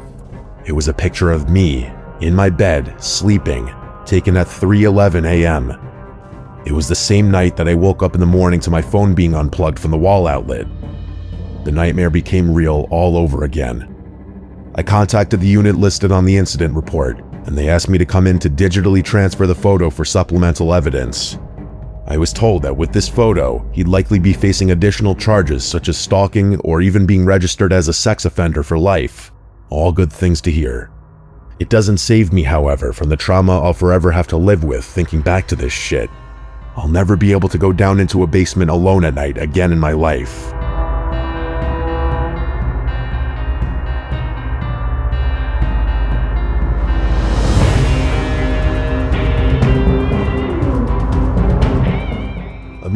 It was a picture of me, in my bed, sleeping, taken at 3:11 a.m. It was the same night that I woke up in the morning to my phone being unplugged from the wall outlet. The nightmare became real all over again. I contacted the unit listed on the incident report, and they asked me to come in to digitally transfer the photo for supplemental evidence. I was told that with this photo, he'd likely be facing additional charges such as stalking or even being registered as a sex offender for life. All good things to hear. It doesn't save me, however, from the trauma I'll forever have to live with thinking back to this shit. I'll never be able to go down into a basement alone at night again in my life.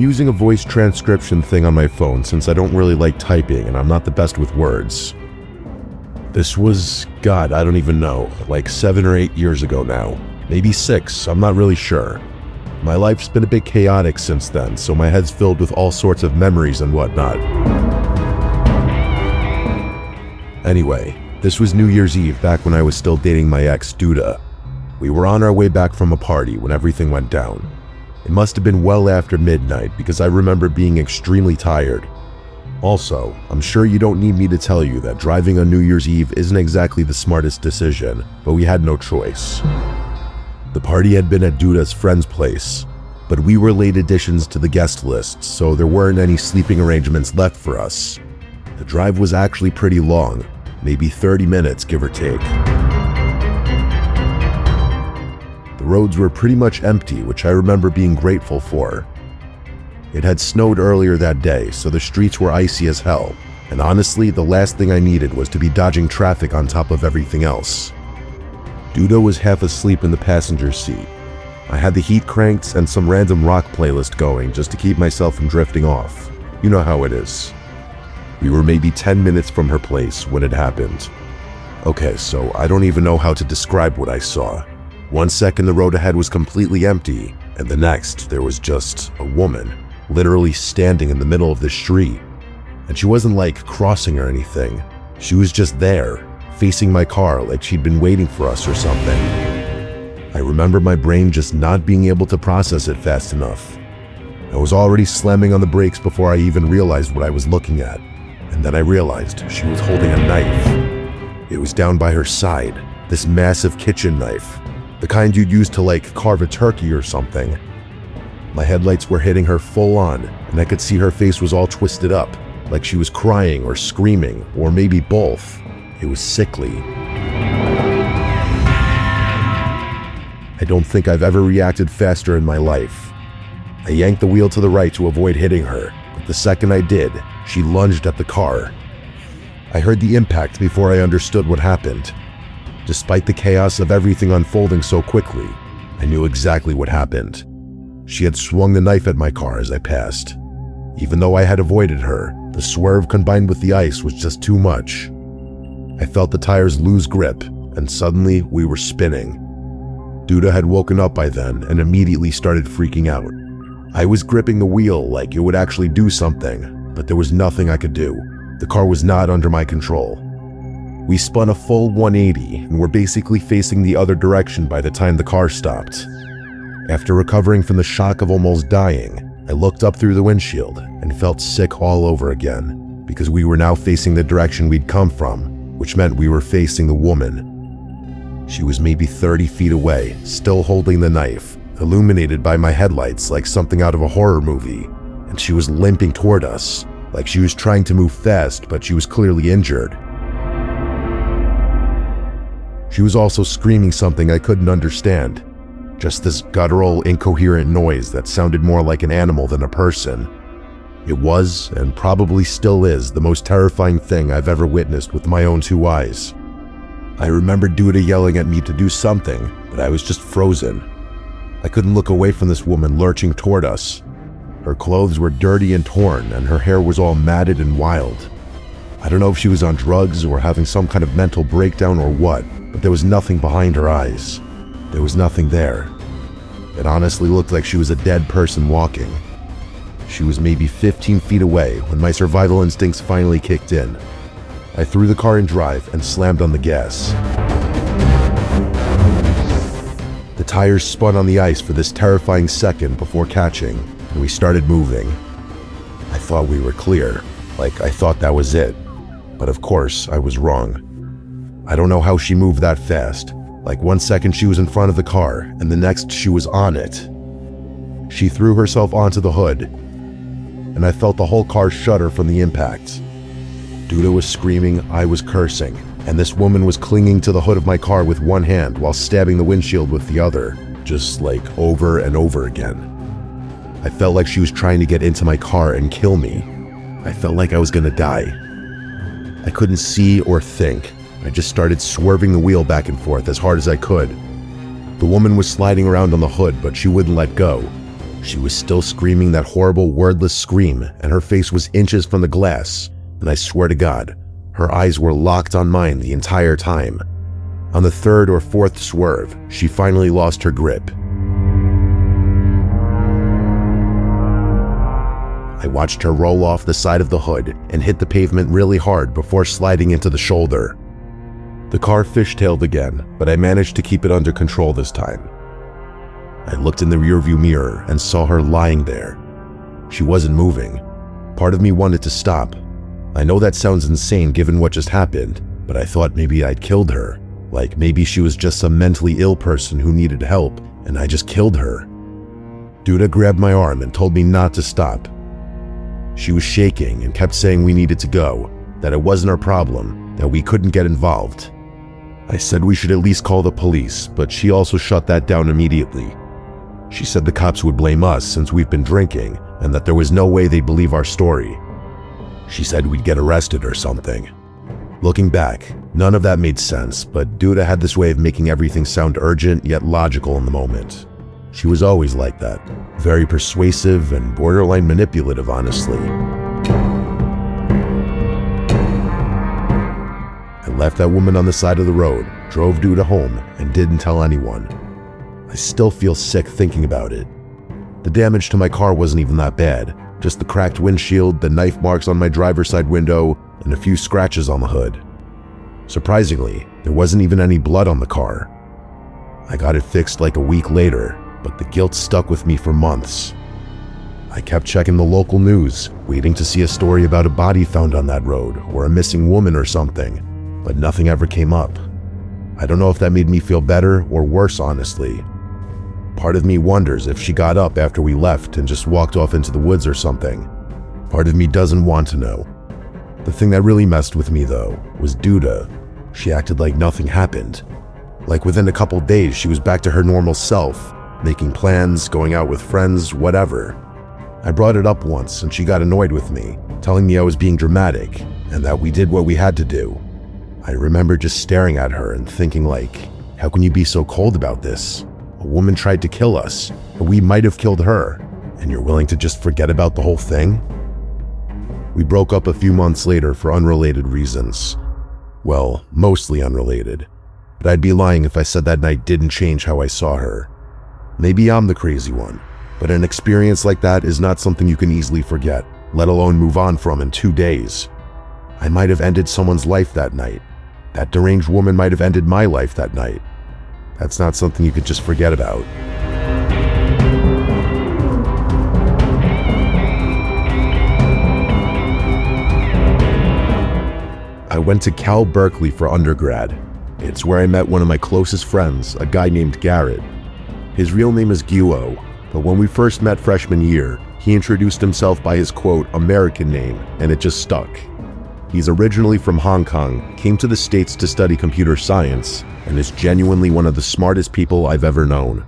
using a voice transcription thing on my phone since I don't really like typing and I'm not the best with words. This was, God, I don't even know, like 7 or 8 years ago now. Maybe 6, I'm not really sure. My life's been a bit chaotic since then, so my head's filled with all sorts of memories and whatnot. Anyway, this was New Year's Eve back when I was still dating my ex, Duda. We were on our way back from a party when everything went down. It must have been well after midnight because I remember being extremely tired. Also, I'm sure you don't need me to tell you that driving on New Year's Eve isn't exactly the smartest decision, but we had no choice. The party had been at Duda's friend's place, but we were late additions to the guest list, so there weren't any sleeping arrangements left for us. The drive was actually pretty long, maybe 30 minutes, give or take. The roads were pretty much empty, which I remember being grateful for. It had snowed earlier that day, so the streets were icy as hell, and honestly, the last thing I needed was to be dodging traffic on top of everything else. Duda was half asleep in the passenger seat. I had the heat cranked and some random rock playlist going just to keep myself from drifting off. You know how it is. We were maybe 10 minutes from her place when it happened. Okay, so I don't even know how to describe what I saw. One second the road ahead was completely empty, and the next there was just a woman, literally standing in the middle of the street. And she wasn't like crossing or anything. She was just there, facing my car like she'd been waiting for us or something. I remember my brain just not being able to process it fast enough. I was already slamming on the brakes before I even realized what I was looking at. And then I realized she was holding a knife. It was down by her side, this massive kitchen knife. The kind you'd use to like carve a turkey or something. My headlights were hitting her full on, and I could see her face was all twisted up, like she was crying or screaming, or maybe both. It was sickly. I don't think I've ever reacted faster in my life. I yanked the wheel to the right to avoid hitting her, but the second I did, she lunged at the car. I heard the impact before I understood what happened. Despite the chaos of everything unfolding so quickly, I knew exactly what happened. She had swung the knife at my car as I passed. Even though I had avoided her, the swerve combined with the ice was just too much. I felt the tires lose grip, and suddenly we were spinning. Duda had woken up by then and immediately started freaking out. I was gripping the wheel like it would actually do something, but there was nothing I could do. The car was not under my control. We spun a full 180 and were basically facing the other direction by the time the car stopped. After recovering from the shock of almost dying, I looked up through the windshield and felt sick all over again because we were now facing the direction we'd come from, which meant we were facing the woman. She was maybe 30 feet away, still holding the knife, illuminated by my headlights like something out of a horror movie, and she was limping toward us, like she was trying to move fast, but she was clearly injured. She was also screaming something I couldn't understand, just this guttural, incoherent noise that sounded more like an animal than a person. It was, and probably still is, the most terrifying thing I've ever witnessed with my own 2 eyes. I remember Duda yelling at me to do something, but I was just frozen. I couldn't look away from this woman lurching toward us. Her clothes were dirty and torn, and her hair was all matted and wild. I don't know if she was on drugs or having some kind of mental breakdown or what, but there was nothing behind her eyes. There was nothing there. It honestly looked like she was a dead person walking. She was maybe 15 feet away when my survival instincts finally kicked in. I threw the car in drive and slammed on the gas. The tires spun on the ice for this terrifying second before catching, and we started moving. I thought we were clear, like I thought that was it. But of course, I was wrong. I don't know how she moved that fast. Like one second she was in front of the car, and the next she was on it. She threw herself onto the hood, and I felt the whole car shudder from the impact. Duda was screaming, I was cursing, and this woman was clinging to the hood of my car with one hand while stabbing the windshield with the other, just like over and over again. I felt like she was trying to get into my car and kill me. I felt like I was gonna die. I couldn't see or think. I just started swerving the wheel back and forth as hard as I could. The woman was sliding around on the hood, but she wouldn't let go. She was still screaming that horrible wordless scream, and her face was inches from the glass, and I swear to God, her eyes were locked on mine the entire time. On the third or fourth swerve, she finally lost her grip. I watched her roll off the side of the hood and hit the pavement really hard before sliding into the shoulder. The car fishtailed again, but I managed to keep it under control this time. I looked in the rearview mirror and saw her lying there. She wasn't moving. Part of me wanted to stop. I know that sounds insane given what just happened, but I thought maybe I'd killed her. Like maybe she was just some mentally ill person who needed help, and I just killed her. Duda grabbed my arm and told me not to stop. She was shaking and kept saying we needed to go, that it wasn't our problem, that we couldn't get involved. I said we should at least call the police, but she also shut that down immediately. She said the cops would blame us since we've been drinking, and that there was no way they'd believe our story. She said we'd get arrested or something. Looking back, none of that made sense, but Duda had this way of making everything sound urgent yet logical in the moment. She was always like that, very persuasive and borderline manipulative, honestly. I left that woman on the side of the road, drove Duda home, and didn't tell anyone. I still feel sick thinking about it. The damage to my car wasn't even that bad, just the cracked windshield, the knife marks on my driver's side window, and a few scratches on the hood. Surprisingly, there wasn't even any blood on the car. I got it fixed like a week later, but the guilt stuck with me for months. I kept checking the local news, waiting to see a story about a body found on that road or a missing woman or something, but nothing ever came up. I don't know if that made me feel better or worse, honestly. Part of me wonders if she got up after we left and just walked off into the woods or something. Part of me doesn't want to know. The thing that really messed with me, though, was Duda. She acted like nothing happened. Like within a couple days, she was back to her normal self, making plans, going out with friends, whatever. I brought it up once and she got annoyed with me, telling me I was being dramatic and that we did what we had to do. I remember just staring at her and thinking like, how can you be so cold about this? A woman tried to kill us, but we might have killed her, and you're willing to just forget about the whole thing? We broke up a few months later for unrelated reasons. Well, mostly unrelated. But I'd be lying if I said that night didn't change how I saw her. Maybe I'm the crazy one, but an experience like that is not something you can easily forget, let alone move on from in 2 days. I might have ended someone's life that night. That deranged woman might have ended my life that night. That's not something you could just forget about. I went to Cal Berkeley for undergrad. It's where I met one of my closest friends, a guy named Garrett. His real name is Guo, but when we first met freshman year, he introduced himself by his quote, American name, and it just stuck. He's originally from Hong Kong, came to the States to study computer science, and is genuinely one of the smartest people I've ever known.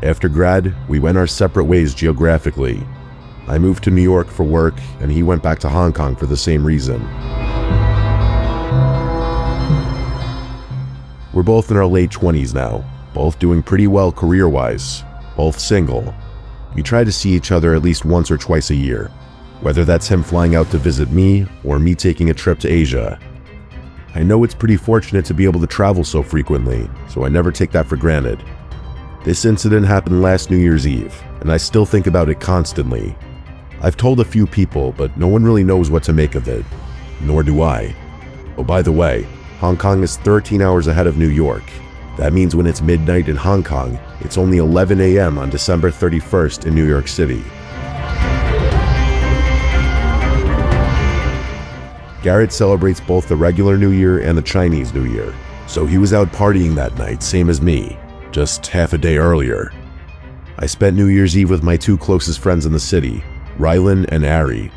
After grad, we went our separate ways geographically. I moved to New York for work, and he went back to Hong Kong for the same reason. We're both in our late 20s now, both doing pretty well career-wise, both single. We try to see each other at least once or twice a year, whether that's him flying out to visit me or me taking a trip to Asia. I know it's pretty fortunate to be able to travel so frequently, so I never take that for granted. This incident happened last New Year's Eve, and I still think about it constantly. I've told a few people, but no one really knows what to make of it, nor do I. Oh, by the way, Hong Kong is 13 hours ahead of New York. That means when it's midnight in Hong Kong, it's only 11 a.m. on December 31st in New York City. Garrett celebrates both the regular New Year and the Chinese New Year, so he was out partying that night, same as me, just half a day earlier. I spent New Year's Eve with my two closest friends in the city, Rylan and Ari.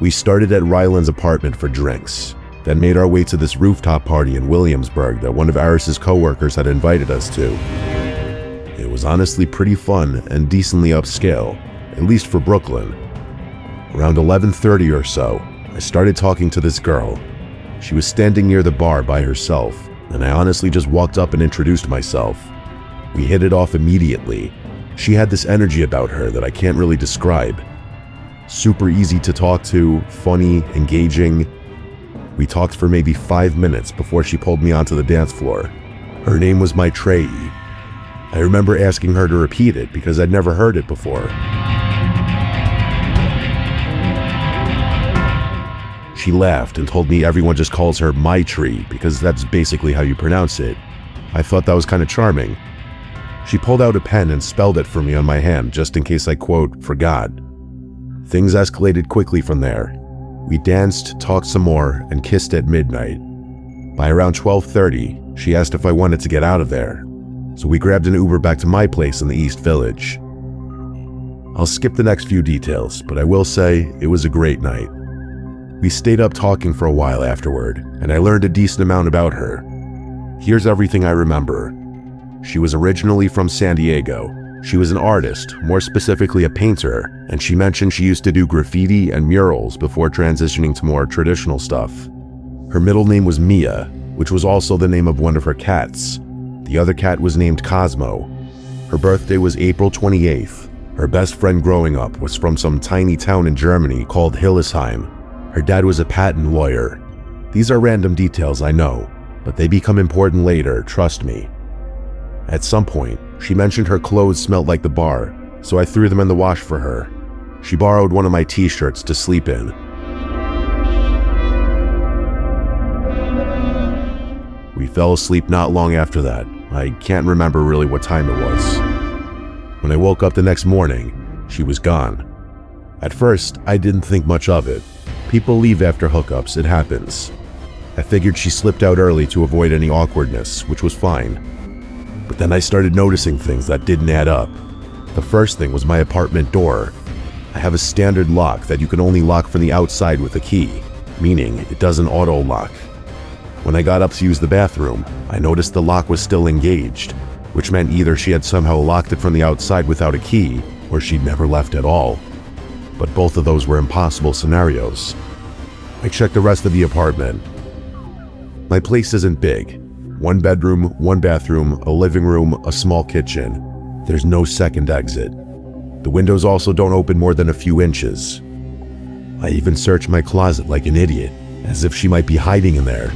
We started at Rylan's apartment for drinks, then made our way to this rooftop party in Williamsburg that one of Aris's coworkers had invited us to. It was honestly pretty fun and decently upscale, at least for Brooklyn. Around 11:30 or so, I started talking to this girl. She was standing near the bar by herself, and I honestly just walked up and introduced myself. We hit it off immediately. She had this energy about her that I can't really describe. Super easy to talk to, funny, engaging. We talked for maybe 5 minutes before she pulled me onto the dance floor. Her name was Maitreyi. I remember asking her to repeat it because I'd never heard it before. She laughed and told me everyone just calls her Maitri because that's basically how you pronounce it. I thought that was kind of charming. She pulled out a pen and spelled it for me on my hand just in case I, quote, forgot. Things escalated quickly from there. We danced, talked some more, and kissed at midnight. By around 12:30, she asked if I wanted to get out of there, so we grabbed an Uber back to my place in the East Village. I'll skip the next few details, but I will say it was a great night. We stayed up talking for a while afterward, and I learned a decent amount about her. Here's everything I remember. She was originally from San Diego. She was an artist, more specifically a painter, and she mentioned she used to do graffiti and murals before transitioning to more traditional stuff. Her middle name was Mia, which was also the name of one of her cats. The other cat was named Cosmo. Her birthday was April 28th. Her best friend growing up was from some tiny town in Germany called Hillesheim. Her dad was a patent lawyer. These are random details, I know, but they become important later, trust me. At some point, she mentioned her clothes smelled like the bar, so I threw them in the wash for her. She borrowed one of my t-shirts to sleep in. We fell asleep not long after that. I can't remember really what time it was. When I woke up the next morning, she was gone. At first, I didn't think much of it. People leave after hookups, it happens. I figured she slipped out early to avoid any awkwardness, which was fine. But then I started noticing things that didn't add up. The first thing was my apartment door. I have a standard lock that you can only lock from the outside with a key, meaning it doesn't auto-lock. When I got up to use the bathroom, I noticed the lock was still engaged, which meant either she had somehow locked it from the outside without a key, or she'd never left at all. But both of those were impossible scenarios. I checked the rest of the apartment. My place isn't big. 1 bedroom, 1 bathroom, a living room, a small kitchen. There's no second exit. The windows also don't open more than a few inches. I even searched my closet like an idiot, as if she might be hiding in there,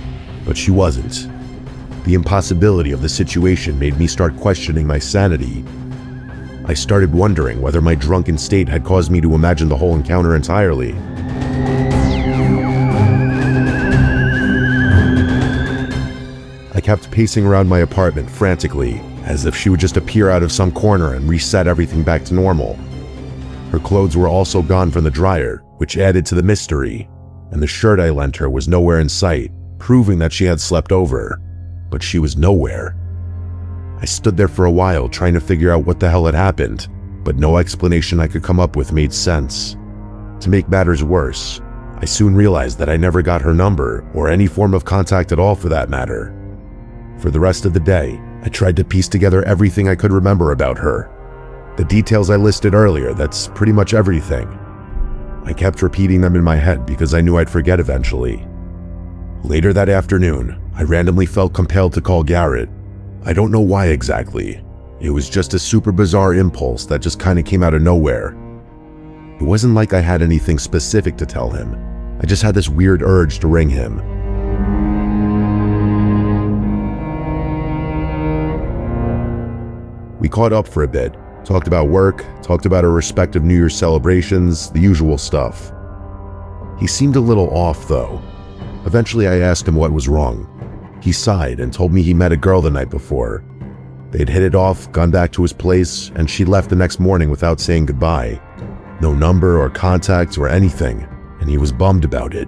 but she wasn't. The impossibility of the situation made me start questioning my sanity. I started wondering whether my drunken state had caused me to imagine the whole encounter entirely. I kept pacing around my apartment frantically, as if she would just appear out of some corner and reset everything back to normal. Her clothes were also gone from the dryer, which added to the mystery, and the shirt I lent her was nowhere in sight, proving that she had slept over. But she was nowhere. I stood there for a while trying to figure out what the hell had happened, but no explanation I could come up with made sense. To make matters worse, I soon realized that I never got her number, or any form of contact at all for that matter. For the rest of the day, I tried to piece together everything I could remember about her. The details I listed earlier, that's pretty much everything. I kept repeating them in my head because I knew I'd forget eventually. Later that afternoon, I randomly felt compelled to call Garrett. I don't know why exactly. It was just a super bizarre impulse that just kind of came out of nowhere. It wasn't like I had anything specific to tell him. I just had this weird urge to ring him. We caught up for a bit, talked about work, talked about our respective New Year's celebrations, the usual stuff. He seemed a little off though. Eventually I asked him what was wrong. He sighed and told me he met a girl the night before. They'd hit it off, gone back to his place, and she left the next morning without saying goodbye. No number or contact or anything, and he was bummed about it.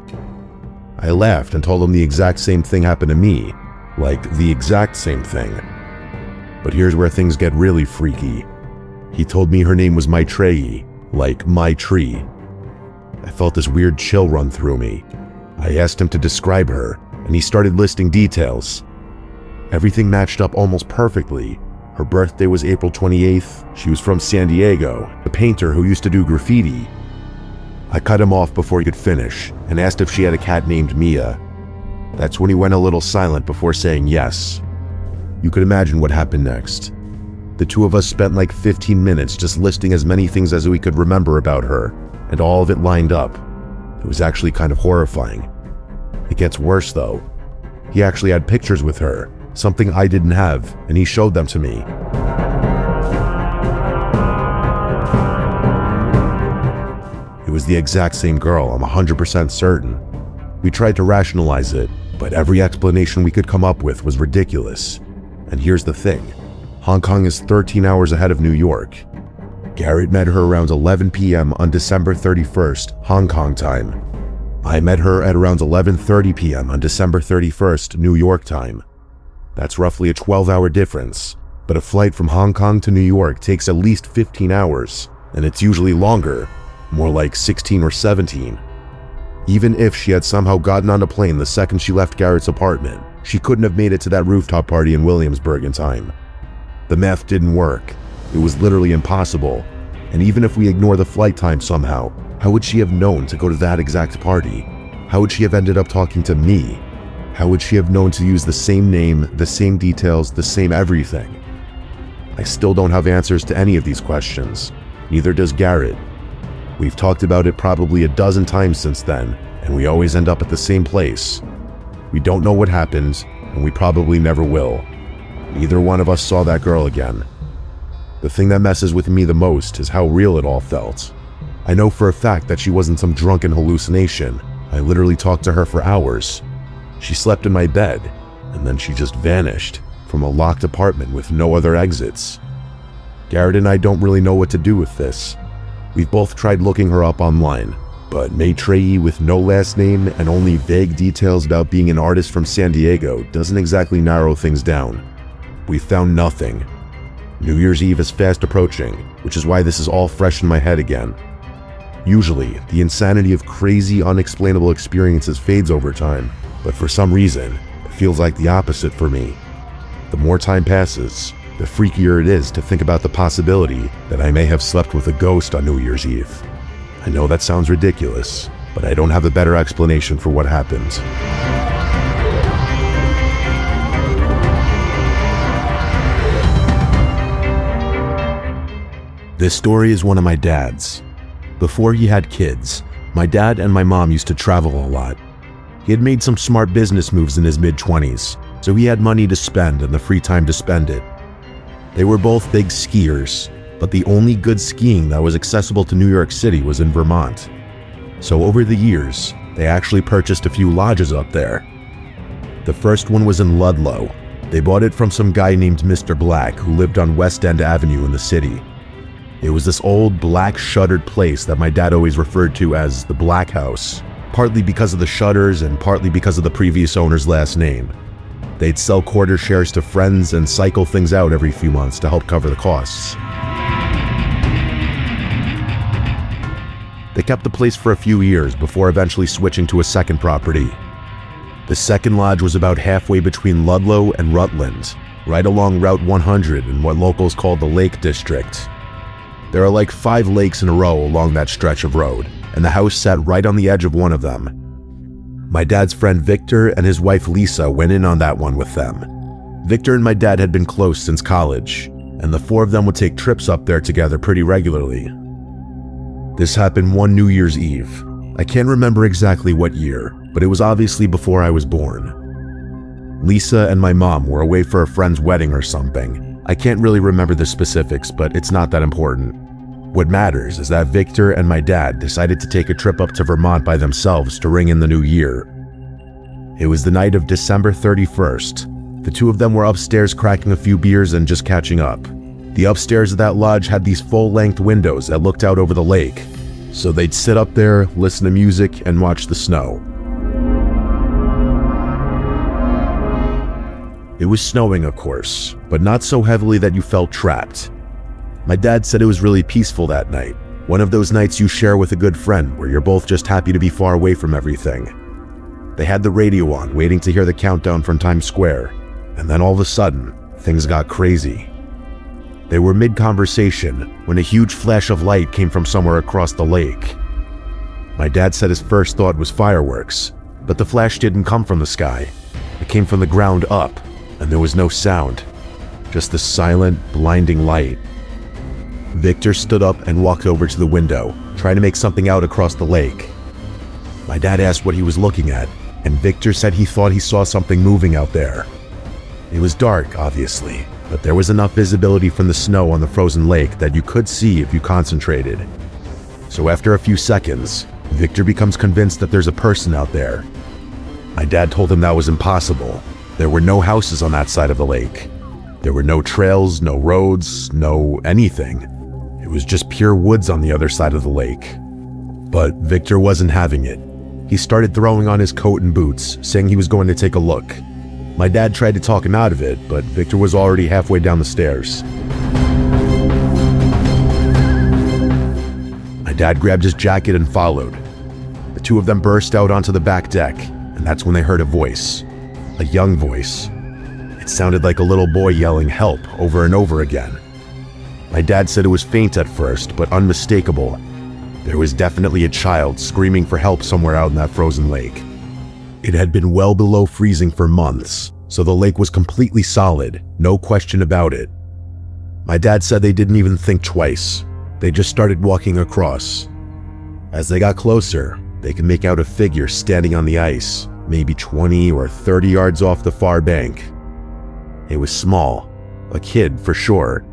I laughed and told him the exact same thing happened to me, like the exact same thing. But here's where things get really freaky. He told me her name was Maitreyi, like my tree. I felt this weird chill run through me. I asked him to describe her, and he started listing details. Everything matched up almost perfectly. Her birthday was April 28th, she was from San Diego, a painter who used to do graffiti. I cut him off before he could finish, and asked if she had a cat named Mia. That's when he went a little silent before saying yes. You could imagine what happened next. The two of us spent like 15 minutes just listing as many things as we could remember about her, and all of it lined up. It was actually kind of horrifying. It gets worse though. He actually had pictures with her, something I didn't have, and he showed them to me. It was the exact same girl, I'm 100% certain. We tried to rationalize it, but every explanation we could come up with was ridiculous. And here's the thing, Hong Kong is 13 hours ahead of New York. Garrett met her around 11 p.m. on December 31st, Hong Kong time. I met her at around 11:30 p.m. on December 31st, New York time. That's roughly a 12-hour difference, but a flight from Hong Kong to New York takes at least 15 hours, and it's usually longer, more like 16 or 17. Even if she had somehow gotten on a plane the second she left Garrett's apartment, she couldn't have made it to that rooftop party in Williamsburg in time. The math didn't work. It was literally impossible. And even if we ignore the flight time somehow, how would she have known to go to that exact party? How would she have ended up talking to me? How would she have known to use the same name, the same details, the same everything? I still don't have answers to any of these questions. Neither does Garrett. We've talked about it probably a dozen times since then, and we always end up at the same place. We don't know what happened, and we probably never will. Neither one of us saw that girl again. The thing that messes with me the most is how real it all felt. I know for a fact that she wasn't some drunken hallucination. I literally talked to her for hours. She slept in my bed, and then she just vanished from a locked apartment with no other exits. Garrett and I don't really know what to do with this. We've both tried looking her up online, but Maitreyi with no last name and only vague details about being an artist from San Diego doesn't exactly narrow things down. We found nothing. New Year's Eve is fast approaching, which is why this is all fresh in my head again. Usually, the insanity of crazy, unexplainable experiences fades over time, but for some reason, it feels like the opposite for me. The more time passes, the freakier it is to think about the possibility that I may have slept with a ghost on New Year's Eve. I know that sounds ridiculous, but I don't have a better explanation for what happened. This story is one of my dad's. Before he had kids, my dad and my mom used to travel a lot. He had made some smart business moves in his mid-20s, so he had money to spend and the free time to spend it. They were both big skiers, but the only good skiing that was accessible to New York City was in Vermont. So over the years, they actually purchased a few lodges up there. The first one was in Ludlow. They bought it from some guy named Mr. Black who lived on West End Avenue in the city. It was this old black shuttered place that my dad always referred to as the Black House, partly because of the shutters and partly because of the previous owner's last name. They'd sell quarter shares to friends and cycle things out every few months to help cover the costs. They kept the place for a few years before eventually switching to a second property. The second lodge was about halfway between Ludlow and Rutland, right along Route 100 in what locals call the Lake District. There are like 5 lakes in a row along that stretch of road, and the house sat right on the edge of one of them. My dad's friend Victor and his wife Lisa went in on that one with them. Victor and my dad had been close since college, and the 4 of them would take trips up there together pretty regularly. This happened one New Year's Eve. I can't remember exactly what year, but it was obviously before I was born. Lisa and my mom were away for a friend's wedding or something. I can't really remember the specifics, but it's not that important. What matters is that Victor and my dad decided to take a trip up to Vermont by themselves to ring in the new year. It was the night of December 31st. The 2 of them were upstairs cracking a few beers and just catching up. The upstairs of that lodge had these full-length windows that looked out over the lake, so they'd sit up there, listen to music, and watch the snow. It was snowing, of course, but not so heavily that you felt trapped. My dad said it was really peaceful that night, one of those nights you share with a good friend where you're both just happy to be far away from everything. They had the radio on, waiting to hear the countdown from Times Square, and then all of a sudden, things got crazy. They were mid-conversation when a huge flash of light came from somewhere across the lake. My dad said his first thought was fireworks, but the flash didn't come from the sky. It came from the ground up, and there was no sound. just the silent, blinding light. Victor stood up and walked over to the window, trying to make something out across the lake. My dad asked what he was looking at, and Victor said he thought he saw something moving out there. It was dark, obviously, but there was enough visibility from the snow on the frozen lake that you could see if you concentrated. So after a few seconds, Victor becomes convinced that there's a person out there. My dad told him that was impossible. There were no houses on that side of the lake. There were no trails, no roads, no anything. It was just pure woods on the other side of the lake. But Victor wasn't having it. He started throwing on his coat and boots, saying he was going to take a look. My dad tried to talk him out of it, but Victor was already halfway down the stairs. My dad grabbed his jacket and followed. The two of them burst out onto the back deck, and that's when they heard a voice. A young voice. It sounded like a little boy yelling help over and over again. My dad said it was faint at first, but unmistakable. There was definitely a child screaming for help somewhere out in that frozen lake. It had been well below freezing for months, so the lake was completely solid, no question about it. My dad said they didn't even think twice. They just started walking across. As they got closer, they could make out a figure standing on the ice, maybe 20 or 30 yards off the far bank. It was small, a kid for sure.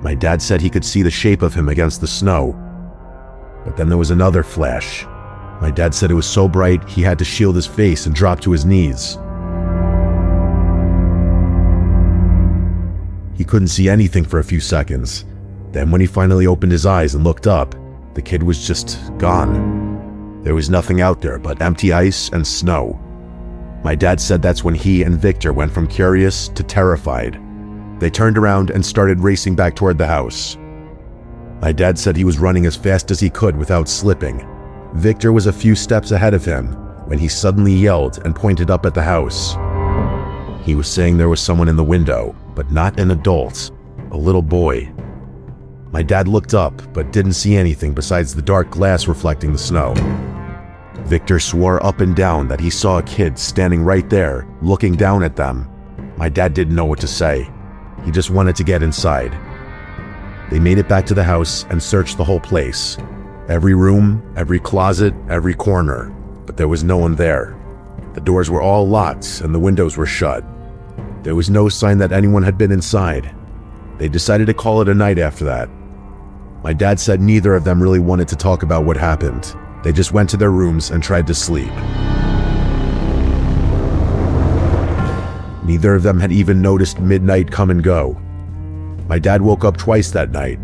My dad said he could see the shape of him against the snow. But then there was another flash. My dad said it was so bright he had to shield his face and drop to his knees. He couldn't see anything for a few seconds. Then when he finally opened his eyes and looked up, the kid was just gone. There was nothing out there but empty ice and snow. My dad said that's when he and Victor went from curious to terrified. They turned around and started racing back toward the house. My dad said he was running as fast as he could without slipping. Victor was a few steps ahead of him when he suddenly yelled and pointed up at the house. He was saying there was someone in the window, but not an adult, a little boy. My dad looked up, but didn't see anything besides the dark glass reflecting the snow. Victor swore up and down that he saw a kid standing right there, looking down at them. My dad didn't know what to say. He just wanted to get inside. They made it back to the house and searched the whole place. Every room, every closet, every corner, but there was no one there. The doors were all locked and the windows were shut. There was no sign that anyone had been inside. They decided to call it a night after that. My dad said neither of them really wanted to talk about what happened. They just went to their rooms and tried to sleep. Neither of them had even noticed midnight come and go. My dad woke up twice that night.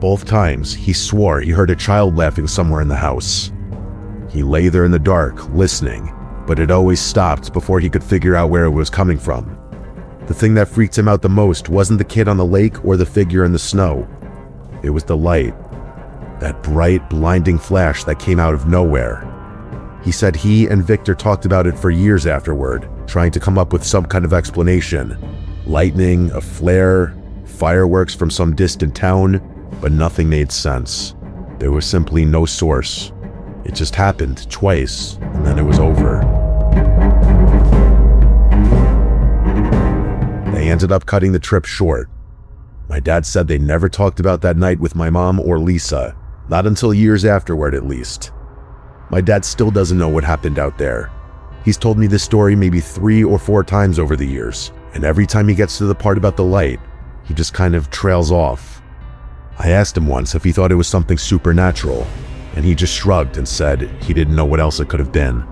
Both times, he swore he heard a child laughing somewhere in the house. He lay there in the dark, listening, but it always stopped before he could figure out where it was coming from. The thing that freaked him out the most wasn't the kid on the lake or the figure in the snow. It was the light. That bright, blinding flash that came out of nowhere. He said he and Victor talked about it for years afterward, trying to come up with some kind of explanation. Lightning, a flare, fireworks from some distant town, but nothing made sense. There was simply no source. It just happened twice, and then it was over. They ended up cutting the trip short. My dad said they never talked about that night with my mom or Lisa, not until years afterward at least. My dad still doesn't know what happened out there. He's told me this story maybe 3 or 4 times over the years, and every time he gets to the part about the light, he just kind of trails off. I asked him once if he thought it was something supernatural, and he just shrugged and said he didn't know what else it could have been.